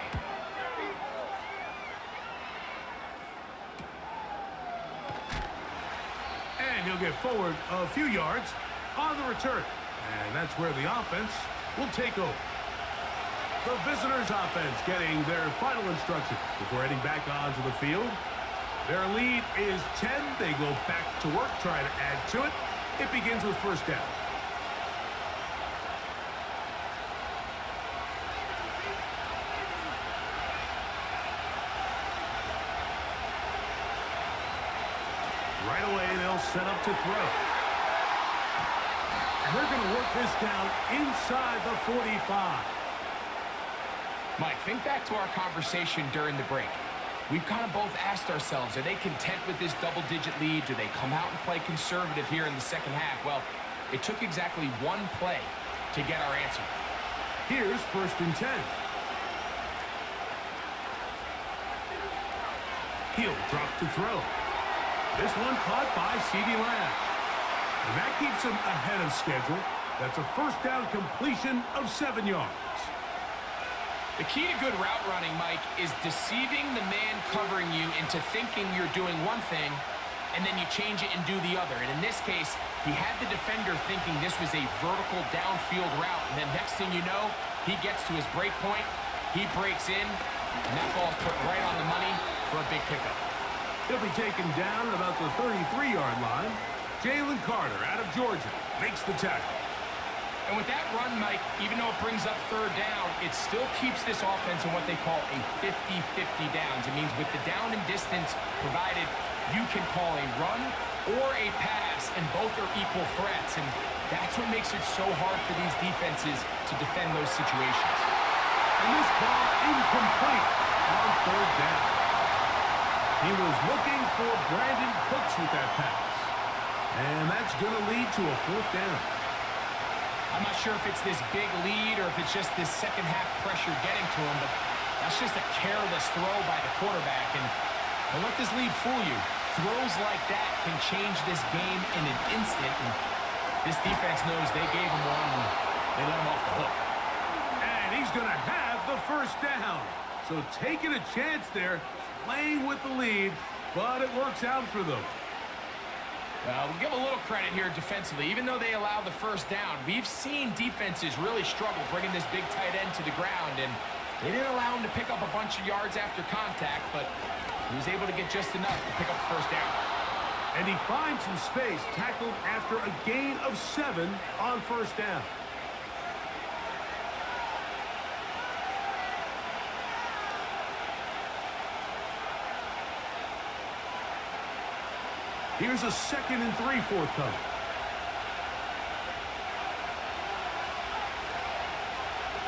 And he'll get forward a few yards on the return. And that's where the offense will take over. The visitors' offense getting their final instruction before heading back onto the field. Their lead is 10. They go back to work, trying to add to it. It begins with first down. Right away, they'll set up to throw. And they're going to work this down inside the 45. Mike, think back to our conversation during the break. We've kind of both asked ourselves, are they content with this double-digit lead? Do they come out and play conservative here in the second half? Well, it took exactly one play to get our answer. Here's first and 10. He'll drop to throw. This one caught by CeeDee Lamb. And that keeps him ahead of schedule. That's a first down completion of 7 yards. The key to good route running, Mike, is deceiving the man covering you into thinking you're doing one thing, and then you change it and do the other. And in this case, he had the defender thinking this was a vertical downfield route, and then next thing you know, he gets to his break point, he breaks in, and that ball's put right on the money for a big pickup. He'll be taken down at about the 33-yard line. Jalen Carter out of Georgia makes the tackle. And with that run, Mike, even though it brings up third down, it still keeps this offense in what they call a 50-50 downs. It means with the down and distance provided, you can call a run or a pass, and both are equal threats. And that's what makes it so hard for these defenses to defend those situations. And this ball incomplete on third down. He was looking for Brandon Cooks with that pass. And that's going to lead to a fourth down. I'm not sure if it's this big lead or if it's just this second half pressure getting to him, but that's just a careless throw by the quarterback. And don't let this lead fool you. Throws like that can change this game in an instant. And this defense knows they gave him one and they let him off the hook. And he's going to have the first down. So taking a chance there, playing with the lead, but it works out for them. We'll give a little credit here defensively. Even though they allow the first down, we've seen defenses really struggle bringing this big tight end to the ground, and they didn't allow him to pick up a bunch of yards after contact, but he was able to get just enough to pick up the first down. And he finds some space, tackled after a gain of 7 on first down. Here's a 2nd and 3 forthcoming.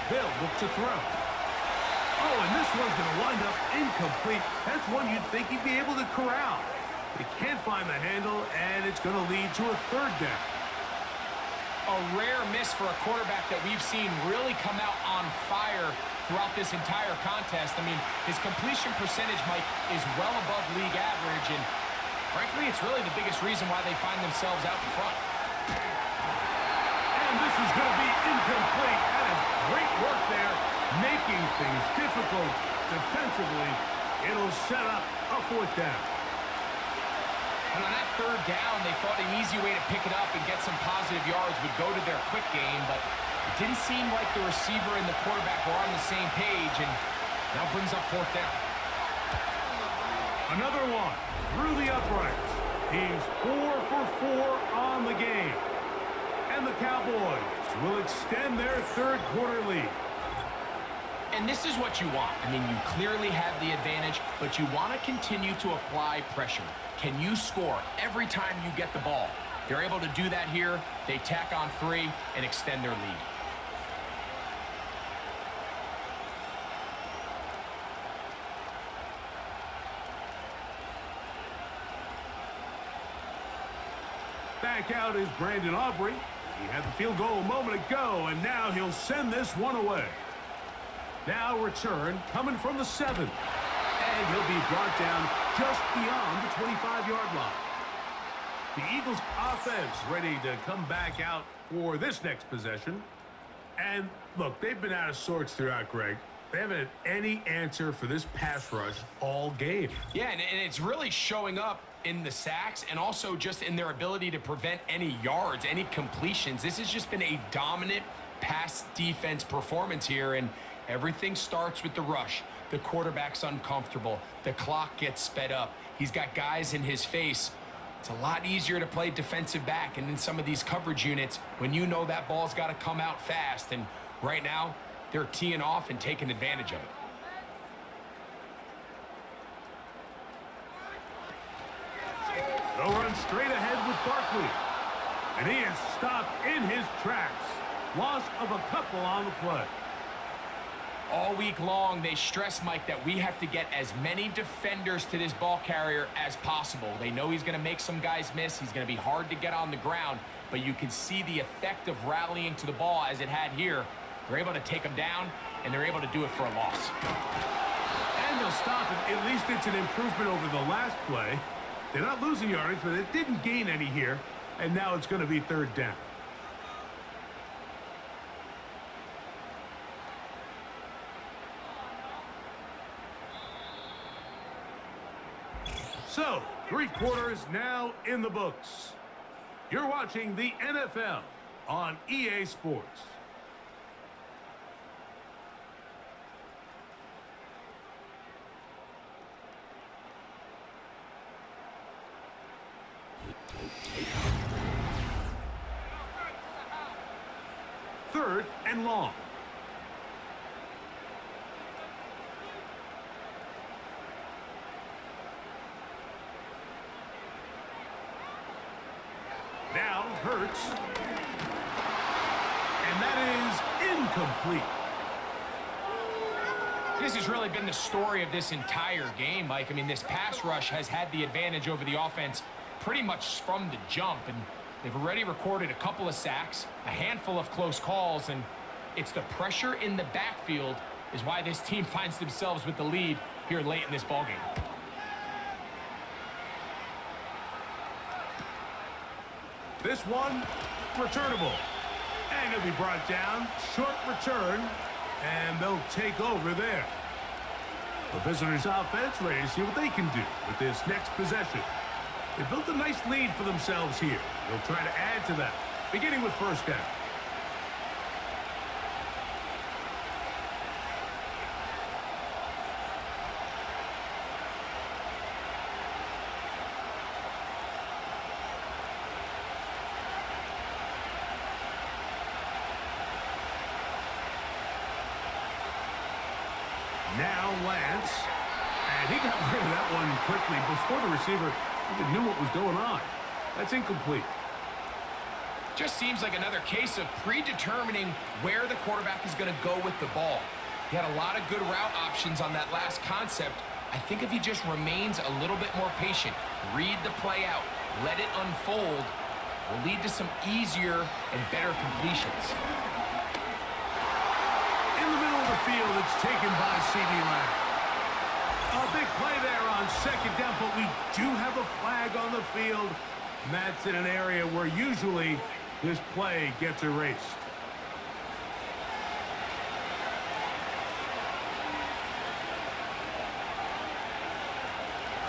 Bill look to throw. Oh, and this one's going to wind up incomplete. That's one you'd think he'd be able to corral. He can't find the handle, and it's going to lead to a third down. A rare miss for a quarterback that we've seen really come out on fire throughout this entire contest. I mean, his completion percentage, Mike, is well above league average, and frankly, it's really the biggest reason why they find themselves out in front. And this is going to be incomplete. That is great work there, making things difficult defensively. It'll set up a fourth down. And on that third down, they thought an easy way to pick it up and get some positive yards would go to their quick game, but it didn't seem like the receiver and the quarterback were on the same page, and now brings up fourth down. Another one through the uprights. He's 4 for 4 on the game. And the Cowboys will extend their third quarter lead. And this is what you want. I mean, you clearly have the advantage, but you want to continue to apply pressure. Can you score every time you get the ball? They're able to do that here. They tack on 3 and extend their lead. Back out is Brandon Aubrey. He had the field goal a moment ago, and now he'll send this one away. Now return coming from the 7. And he'll be brought down just beyond the 25-yard line. The Eagles offense ready to come back out for this next possession. And look, they've been out of sorts throughout, Greg. They haven't had any answer for this pass rush all game. Yeah, and it's really showing up in the sacks and also just in their ability to prevent any yards, any completions. This has just been a dominant pass defense performance here, and everything starts with the rush. The quarterback's uncomfortable. The clock gets sped up. He's got guys in his face. It's a lot easier to play defensive back and in some of these coverage units when you know that ball's got to come out fast, and right now they're teeing off and taking advantage of it. They'll run straight ahead with Barkley. And he is stopped in his tracks. Loss of a couple on the play. All week long, they stress, Mike, that we have to get as many defenders to this ball carrier as possible. They know he's going to make some guys miss. He's going to be hard to get on the ground. But you can see the effect of rallying to the ball as it had here. They're able to take him down, and they're able to do it for a loss. And they'll stop it. At least it's an improvement over the last play. They're not losing yardage, but it didn't gain any here. And now it's going to be third down. So, 3 quarters now in the books. You're watching the NFL on EA Sports. Third and long. Now Hurts. And that is incomplete. This has really been the story of this entire game, Mike. I mean, this pass rush has had the advantage over the offense pretty much from the jump, and they've already recorded a couple of sacks, a handful of close calls, and it's the pressure in the backfield is why this team finds themselves with the lead here late in this ballgame. This one, returnable. And it'll be brought down, short return, and they'll take over there. The visitors' offense ready to see what they can do with this next possession. They built a nice lead for themselves here. They'll try to add to that, beginning with first down. Now Lance, and he got rid of that one quickly before the receiver even knew what was going on. That's incomplete. Just seems like another case of predetermining where the quarterback is going to go with the ball. He had a lot of good route options on that last concept. I think if he just remains a little bit more patient, read the play out, let it unfold, will lead to some easier and better completions. In the middle of the field, it's taken by C.D. Lamb. A big play there on second down, but we do have a flag on the field. And that's in an area where usually this play gets erased.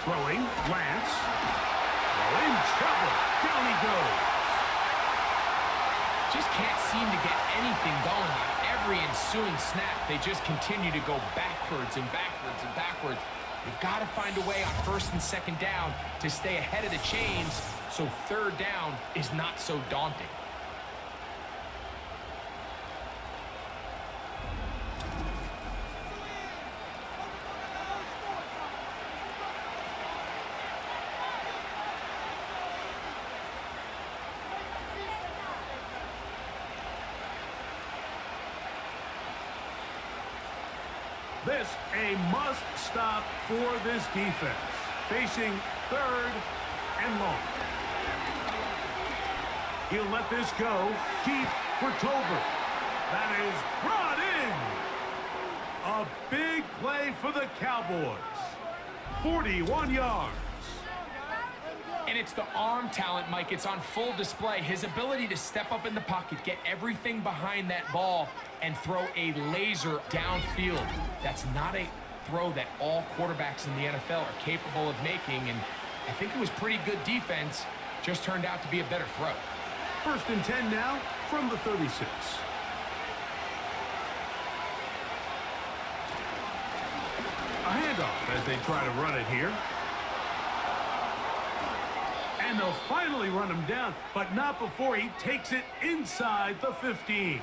Throwing, Lance. in trouble. Down he goes. Just can't seem to get anything going on every ensuing snap. They just continue to go backwards and backwards and backwards. They've got to find a way on first and second down to stay ahead of the chains so third down is not so daunting. This a must-stop for this defense. Facing third and long. He'll let this go deep for Tolbert. That is brought in. A big play for the Cowboys. 41 yards. And it's the arm talent, Mike. It's on full display. His ability to step up in the pocket, get everything behind that ball, and throw a laser downfield. That's not a throw that all quarterbacks in the NFL are capable of making, and I think it was pretty good defense. Just turned out to be a better throw. First and 10 now from the 36. A handoff as they try to run it here. And they'll finally run him down, but not before he takes it inside the 15.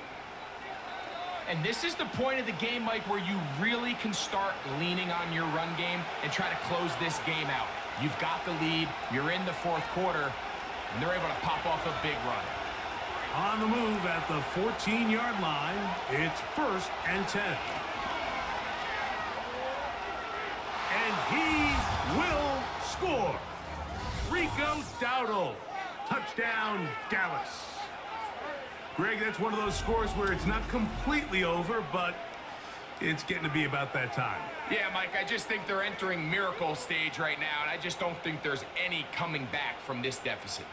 And this is the point of the game, Mike, where you really can start leaning on your run game and try to close this game out. You've got the lead, you're in the fourth quarter, and they're able to pop off a big run. On the move at the 14-yard line, it's first and 10. And he will score. Rico Dowdle. Touchdown, Dallas. Greg, that's one of those scores where it's not completely over, but it's getting to be about that time. Yeah, Mike, I just think they're entering miracle stage right now, and I just don't think there's any coming back from this deficit.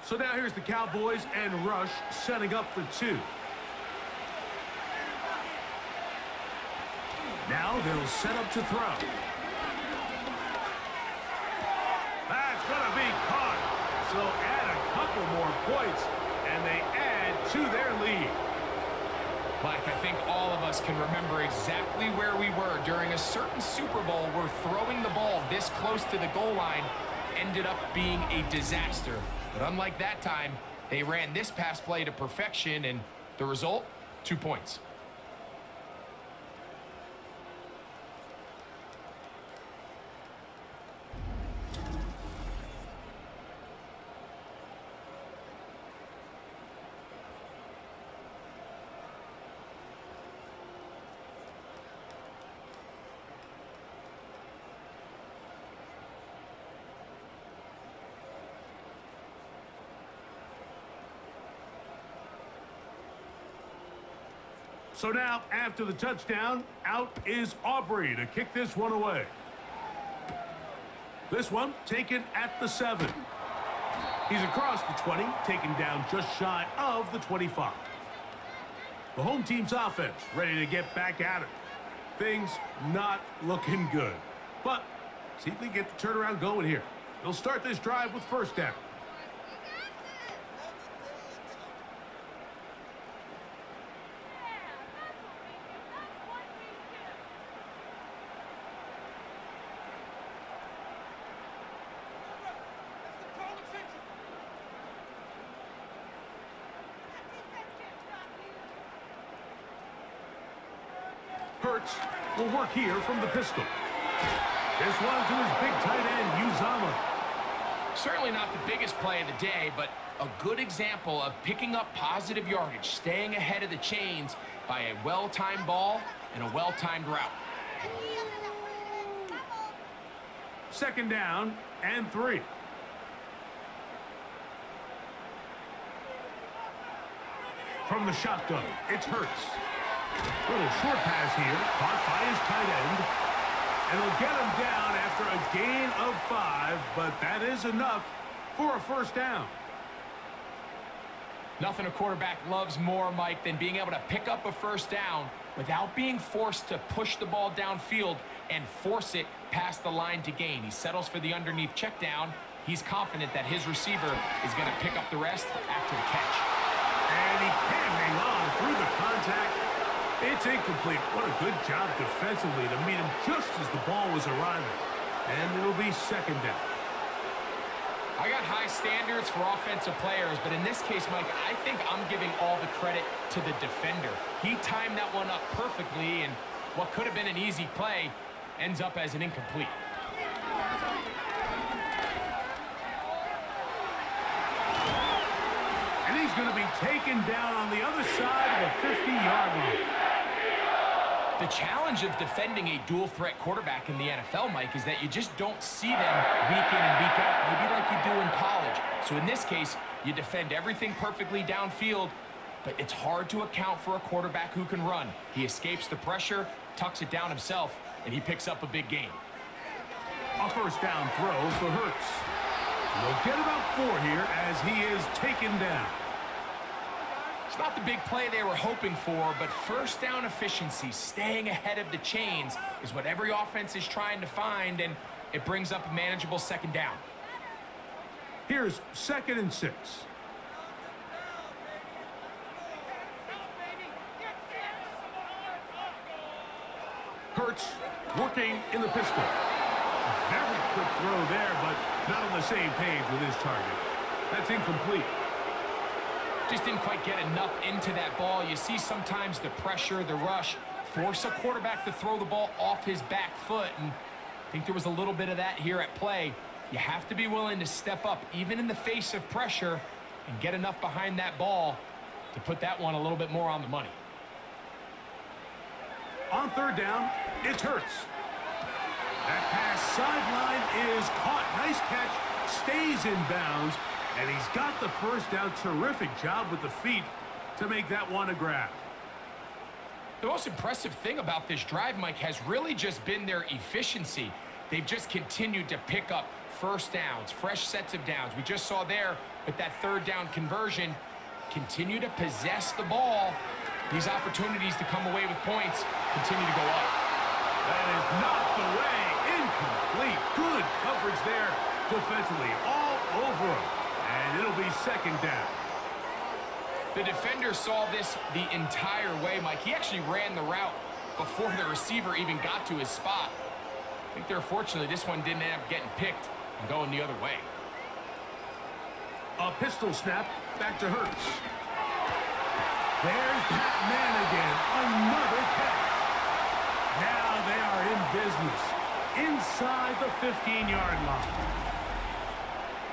So now here's the Cowboys and Rush setting up for two. Now they'll set up to throw. That's going to be caught. So add a couple more points, and they add to their lead. Mike, I think all of us can remember exactly where we were during a certain Super Bowl where throwing the ball this close to the goal line ended up being a disaster. But unlike that time, they ran this pass play to perfection, and the result, 2 points. So now, after the touchdown, out is Aubrey to kick this one away. This one taken at the 7. He's across the 20, taken down just shy of the 25. The home team's offense ready to get back at it. Things not looking good. But see if they get the turnaround going here. They'll start this drive with first down. Hurts will work here from the pistol. This one to his big tight end, Uzama. Certainly not the biggest play of the day, but a good example of picking up positive yardage, staying ahead of the chains by a well-timed ball and a well-timed route. Second down and 3. From the shotgun, it's Hurts. Little short pass here, caught by his tight end. And he'll get him down after a gain of 5, but that is enough for a first down. Nothing a quarterback loves more, Mike, than being able to pick up a first down without being forced to push the ball downfield and force it past the line to gain. He settles for the underneath check down. He's confident that his receiver is going to pick up the rest after the catch. And he can't hang on through the contact. It's incomplete. What a good job defensively to meet him just as the ball was arriving. And it'll be second down. I got high standards for offensive players, but in this case, Mike, I think I'm giving all the credit to the defender. He timed that one up perfectly, and what could have been an easy play ends up as an incomplete. And he's going to be taken down on the other side of the 50-yard line. The challenge of defending a dual-threat quarterback in the NFL, Mike, is that you just don't see them week in and week out, maybe like you do in college. So in this case, you defend everything perfectly downfield, but it's hard to account for a quarterback who can run. He escapes the pressure, tucks it down himself, and he picks up a big gain. A first down throw for Hurts. They'll get about 4 here as he is taken down. It's not the big play they were hoping for, but first down efficiency, staying ahead of the chains, is what every offense is trying to find, and it brings up a manageable second down. Here's 2nd and 6. Hurts working in the pistol. A very quick throw there, but not on the same page with his target. That's incomplete. Just didn't quite get enough into that ball. You see sometimes the pressure, the rush, force a quarterback to throw the ball off his back foot, and I think there was a little bit of that here at play. You have to be willing to step up, even in the face of pressure, and get enough behind that ball to put that one a little bit more on the money. On 3rd down, it's Hurts. That pass sideline is caught. Nice catch, stays in bounds, and he's got the first down. Terrific job with the feet to make that one a grab. The most impressive thing about this drive, Mike, has really just been their efficiency. They've just continued to pick up first downs, fresh sets of downs. We just saw there with that 3rd down conversion, continue to possess the ball. These opportunities to come away with points continue to go up. That is not the way. Incomplete. Good coverage there defensively. All over him. And it'll be second down. The defender saw this the entire way, Mike. He actually ran the route before the receiver even got to his spot. I think they're fortunate this one didn't end up getting picked and going the other way. A pistol snap back to Hurts. There's that man again. Another catch. Now they are in business inside the 15-yard line.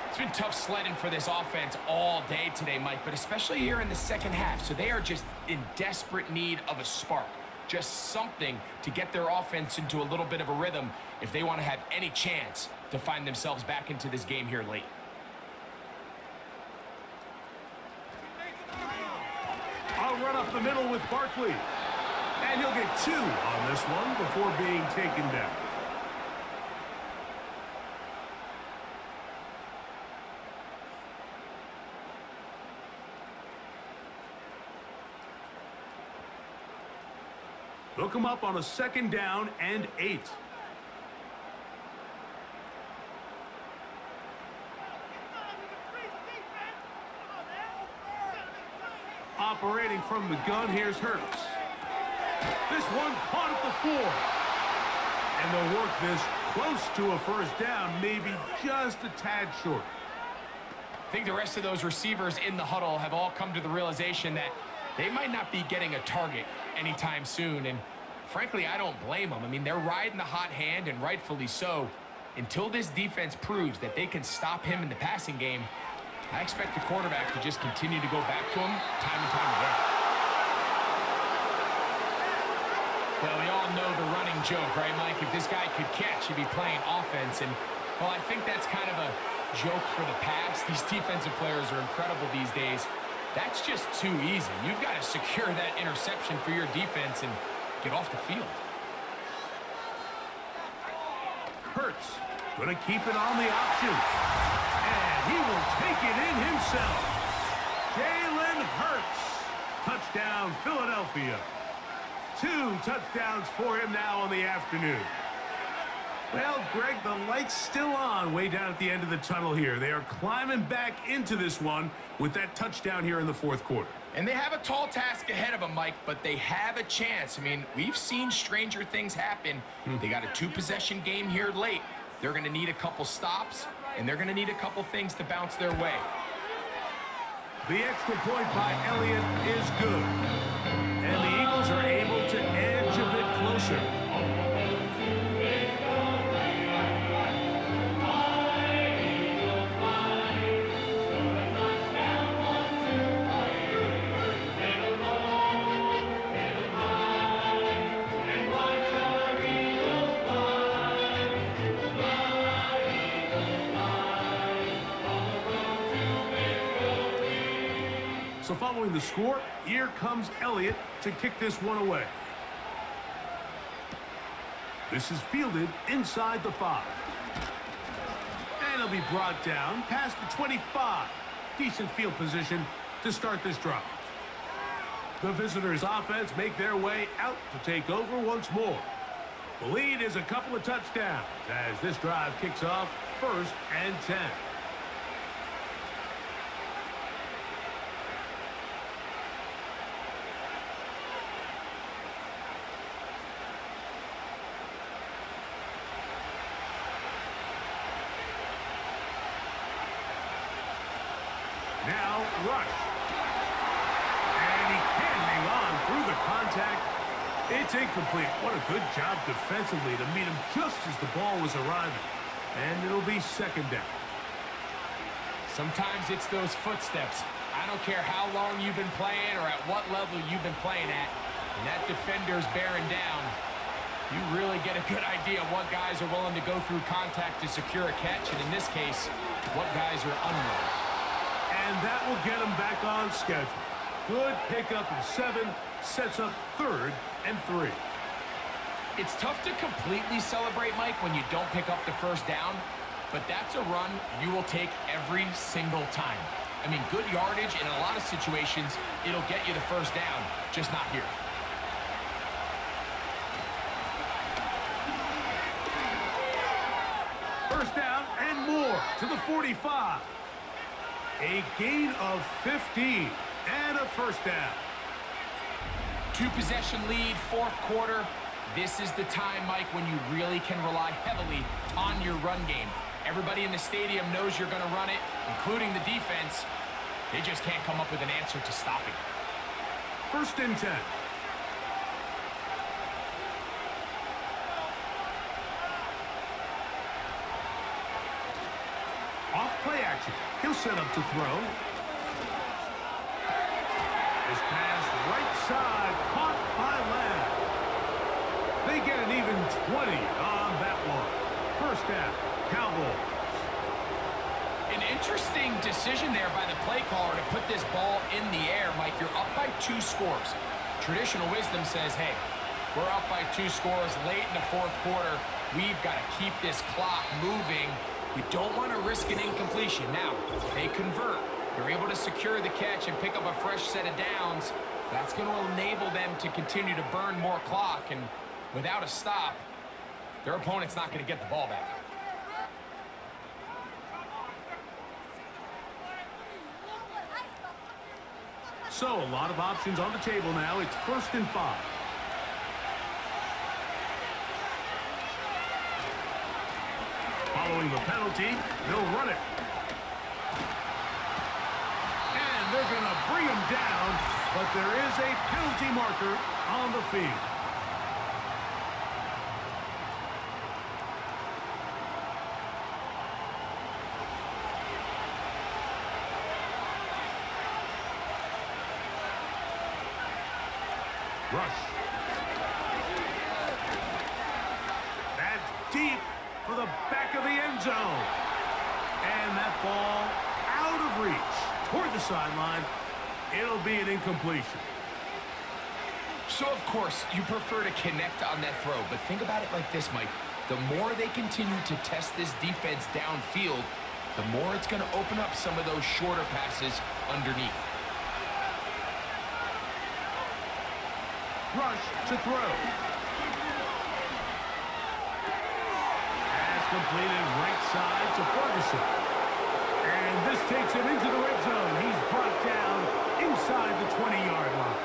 It's been tough sledding for this offense all day today, Mike, but especially here in the second half. So they are just in desperate need of a spark, just something to get their offense into a little bit of a rhythm if they want to have any chance to find themselves back into this game here late. I'll run up the middle with Barkley. And he'll get 2 on this one before being taken down. They'll come up on a 2nd down and 8. Operating from the gun, here's Hurts. This one caught at the 4. And they'll work this close to a first down, maybe just a tad short. I think the rest of those receivers in the huddle have all come to the realization that they might not be getting a target anytime soon, and frankly, I don't blame them. I mean, they're riding the hot hand, and rightfully so. Until this defense proves that they can stop him in the passing game, I expect the quarterback to just continue to go back to him time and time again. Well, we all know the running joke, right, Mike? If this guy could catch, he'd be playing offense, and, well, I think that's kind of a joke for the past. These defensive players are incredible these days. That's just too easy. You've got to secure that interception for your defense and get off the field. Hurts going to keep it on the option. And he will take it in himself. Jalen Hurts. Touchdown, Philadelphia. 2 touchdowns for him now on the afternoon. Well, Greg, the light's still on way down at the end of the tunnel here. They are climbing back into this one with that touchdown here in the fourth quarter. And they have a tall task ahead of them, Mike, but they have a chance. I mean, we've seen stranger things happen. They got a 2-possession game here late. They're going to need a couple stops, and they're going to need a couple things to bounce their way. The extra point by Elliott is good. And the Eagles are able to edge a bit closer. So following the score, here comes Elliott to kick this one away. This is fielded inside the 5. And it'll be brought down past the 25. Decent field position to start this drive. The visitors' offense make their way out to take over once more. The lead is a couple of touchdowns as this drive kicks off 1st and 10. Now, rush. And he can't hang on through the contact. It's incomplete. What a good job defensively to meet him just as the ball was arriving. And it'll be 2nd down. Sometimes it's those footsteps. I don't care how long you've been playing or at what level you've been playing at. When that defender's bearing down, you really get a good idea of what guys are willing to go through contact to secure a catch, and in this case, what guys are unwilling. And that will get him back on schedule. Good pickup of 7, sets up 3rd and 3. It's tough to completely celebrate, Mike, when you don't pick up the 1st down, but that's a run you will take every single time. I mean, good yardage in a lot of situations, it'll get you the 1st down, just not here. First down and more to the 45. A gain of 15 and a 1st down. 2-possession lead, 4th quarter. This is the time, Mike, when you really can rely heavily on your run game. Everybody in the stadium knows you're going to run it, including the defense. They just can't come up with an answer to stop it. 1st and 10. Off play action. He'll set up to throw. This pass right side caught by Lamb. They get an even 20 on that one. 1st down, Cowboys. An interesting decision there by the play caller to put this ball in the air. Mike, you're up by 2 scores. Traditional wisdom says, hey, we're up by 2 scores late in the 4th quarter. We've got to keep this clock moving. We don't want to risk an incompletion. Now, they convert. They're able to secure the catch and pick up a fresh set of downs. That's going to enable them to continue to burn more clock. And without a stop, their opponent's not going to get the ball back. So, a lot of options on the table now. It's 1st and 5. Following the penalty, they'll run it. And they're going to bring him down, but there is a penalty marker on the field. Rush. That's deep for the back of the end zone. And that ball out of reach toward the sideline. It'll be an incompletion. So, of course, you prefer to connect on that throw, but think about it like this, Mike. the more they continue to test this defense downfield, the more it's going to open up some of those shorter passes underneath. Rush to throw. Pass completed right side to Ferguson. And this takes him into the red zone. He's brought down inside the 20-yard line.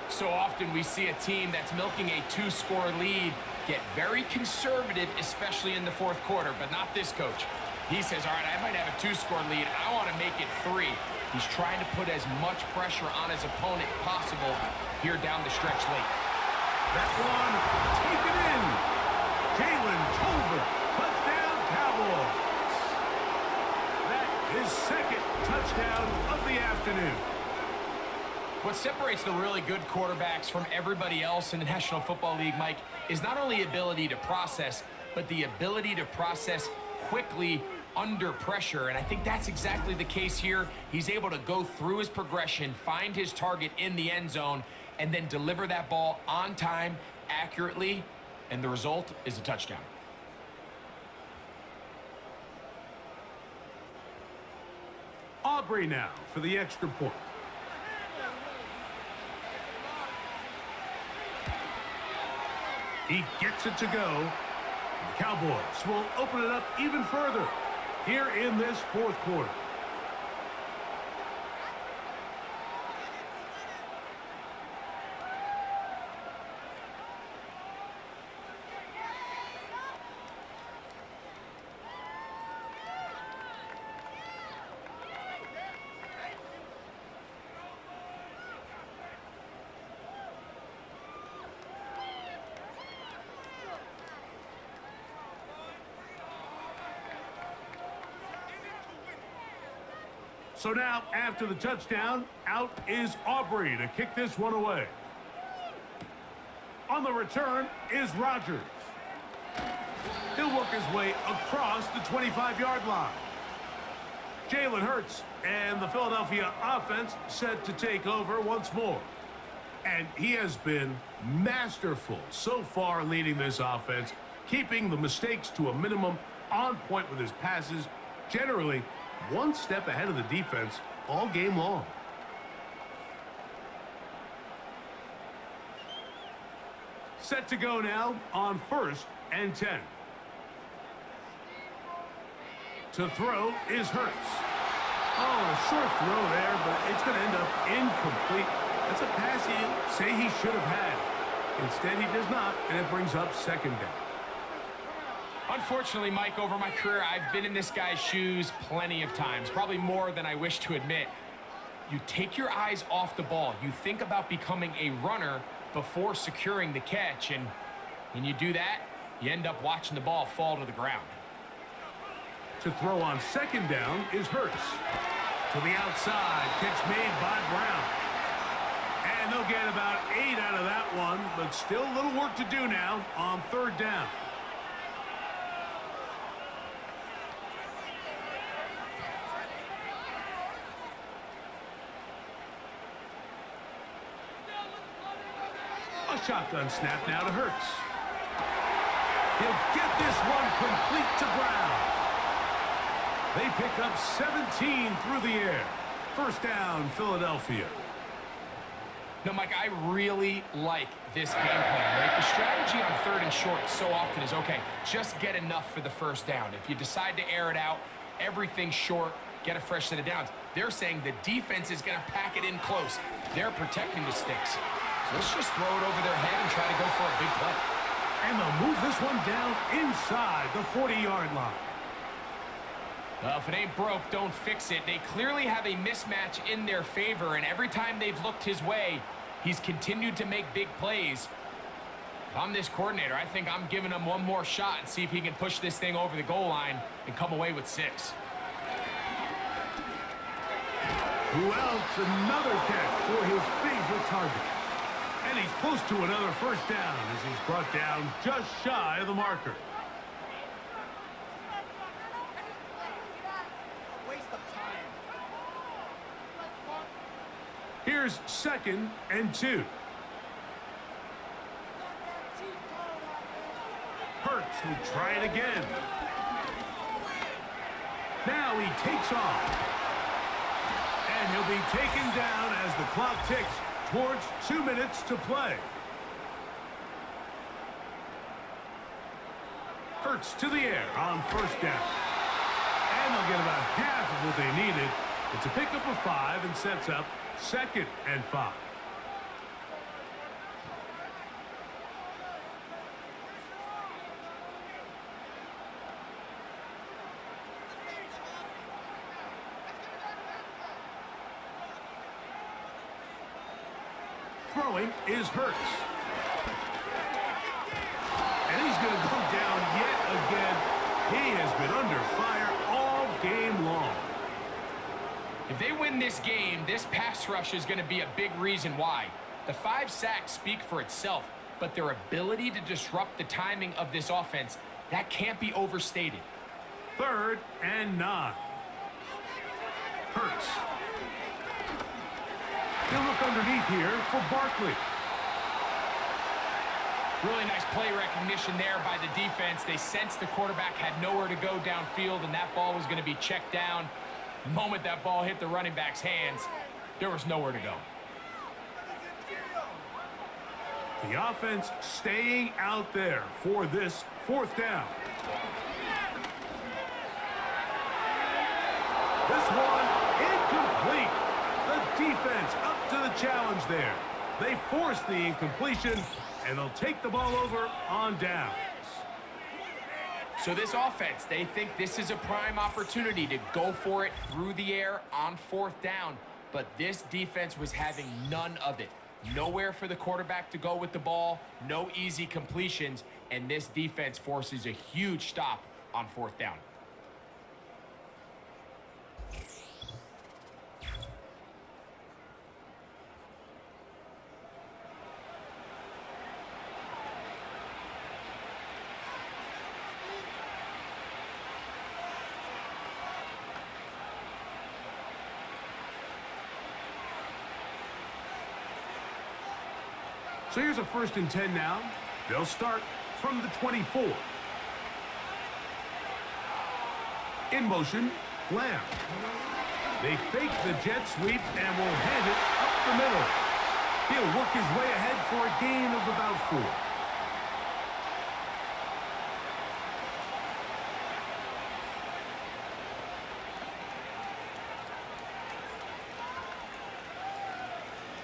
So often we see a team that's milking a 2-score lead get very conservative, especially in the fourth quarter, but not this coach. He says, all right, I might have a 2-score lead. I want to make it 3. He's trying to put as much pressure on his opponent possible here down the stretch late. That one taken in. Jalen Tolbert, touchdown Cowboys. That is second touchdown of the afternoon. What separates the really good quarterbacks from everybody else in the National Football League, Mike, is not only ability to process, but the ability to process quickly under pressure. And I think that's exactly the case here. He's able to go through his progression, find his target in the end zone, and then deliver that ball on time, accurately, and the result is a touchdown. Aubrey now for the extra point. He gets it to go. The Cowboys will open it up even further here in this fourth quarter. So now, after the touchdown, out is Aubrey to kick this one away. On the return is Rodgers. He'll work his way across the 25-yard line. Jalen Hurts and the Philadelphia offense set to take over once more. And he has been masterful so far leading this offense, keeping the mistakes to a minimum, on point with his passes, generally one step ahead of the defense all game long. Set to go now on 1st and 10. To throw is Hurts. Oh, a short throw there, but it's going to end up incomplete. That's a pass he'd say he should have had. Instead, he does not, and it brings up second down. Unfortunately, Mike, over my career, I've been in this guy's shoes plenty of times, probably more than I wish to admit. You take your eyes off the ball. You think about becoming a runner before securing the catch, and when you do that, you end up watching the ball fall to the ground. To throw on second down is Hurts. To the outside, catch made by Brown. And they'll get about 8 out of that one, but still a little work to do now on 3rd down. A shotgun snap now to Hurts. He'll get this one complete to Brown. They pick up 17 through the air. 1st down, Philadelphia. No, Mike, I really like this game plan. Right? The strategy on 3rd and short so often is, okay, just get enough for the 1st down. If you decide to air it out, everything's short, get a fresh set of downs. They're saying the defense is going to pack it in close. They're protecting the sticks. So let's just throw it over their head and try to go for a big play. And they'll move this one down inside the 40-yard line. Well, if it ain't broke, don't fix it. They clearly have a mismatch in their favor, and every time they've looked his way, he's continued to make big plays. If I'm this coordinator, I think I'm giving him one more shot and see if he can push this thing over the goal line and come away with 6. Who else? Another catch for his favorite target. And he's close to another 1st down as he's brought down just shy of the marker. Here's 2nd and 2. will try it again. Now he takes off. And he'll be taken down as the clock ticks towards 2 minutes to play. Hurts to the air on first down. And they'll get about half of what they needed. It's a pickup of 5 and sets up 2nd and 5. Throwing is Hurts. And he's going to go down yet again. He has been under fire all game long. If they win this game, this pass rush is going to be a big reason why. The 5 sacks speak for itself, but their ability to disrupt the timing of this offense, that can't be overstated. 3rd and 9. Hurts. He'll look underneath here for Barkley. Really nice play recognition there by the defense. They sensed the quarterback had nowhere to go downfield, and that ball was going to be checked down. The moment that ball hit the running back's hands, there was nowhere to go. The offense staying out there for this 4th down. This one incomplete. The defense up to the challenge there. They force the incompletion, and they'll take the ball over on downs. So this offense, they think this is a prime opportunity to go for it through the air on 4th down, but this defense was having none of it. Nowhere for the quarterback to go with the ball, no easy completions, and this defense forces a huge stop on 4th down. So here's a 1st and 10 now. They'll start from the 24. In motion, Lamb. They fake the jet sweep and will hand it up the middle. He'll work his way ahead for a gain of about 4.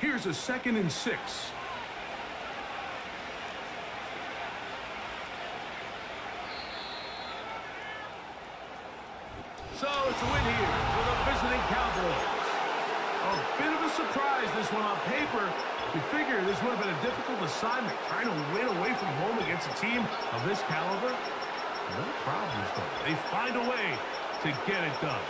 Here's a 2nd and 6. So it's a win here for the visiting Cowboys. A bit of a surprise, this one on paper. You figure this would have been a difficult assignment, trying to win away from home against a team of this caliber. No problems, though. They find a way to get it done.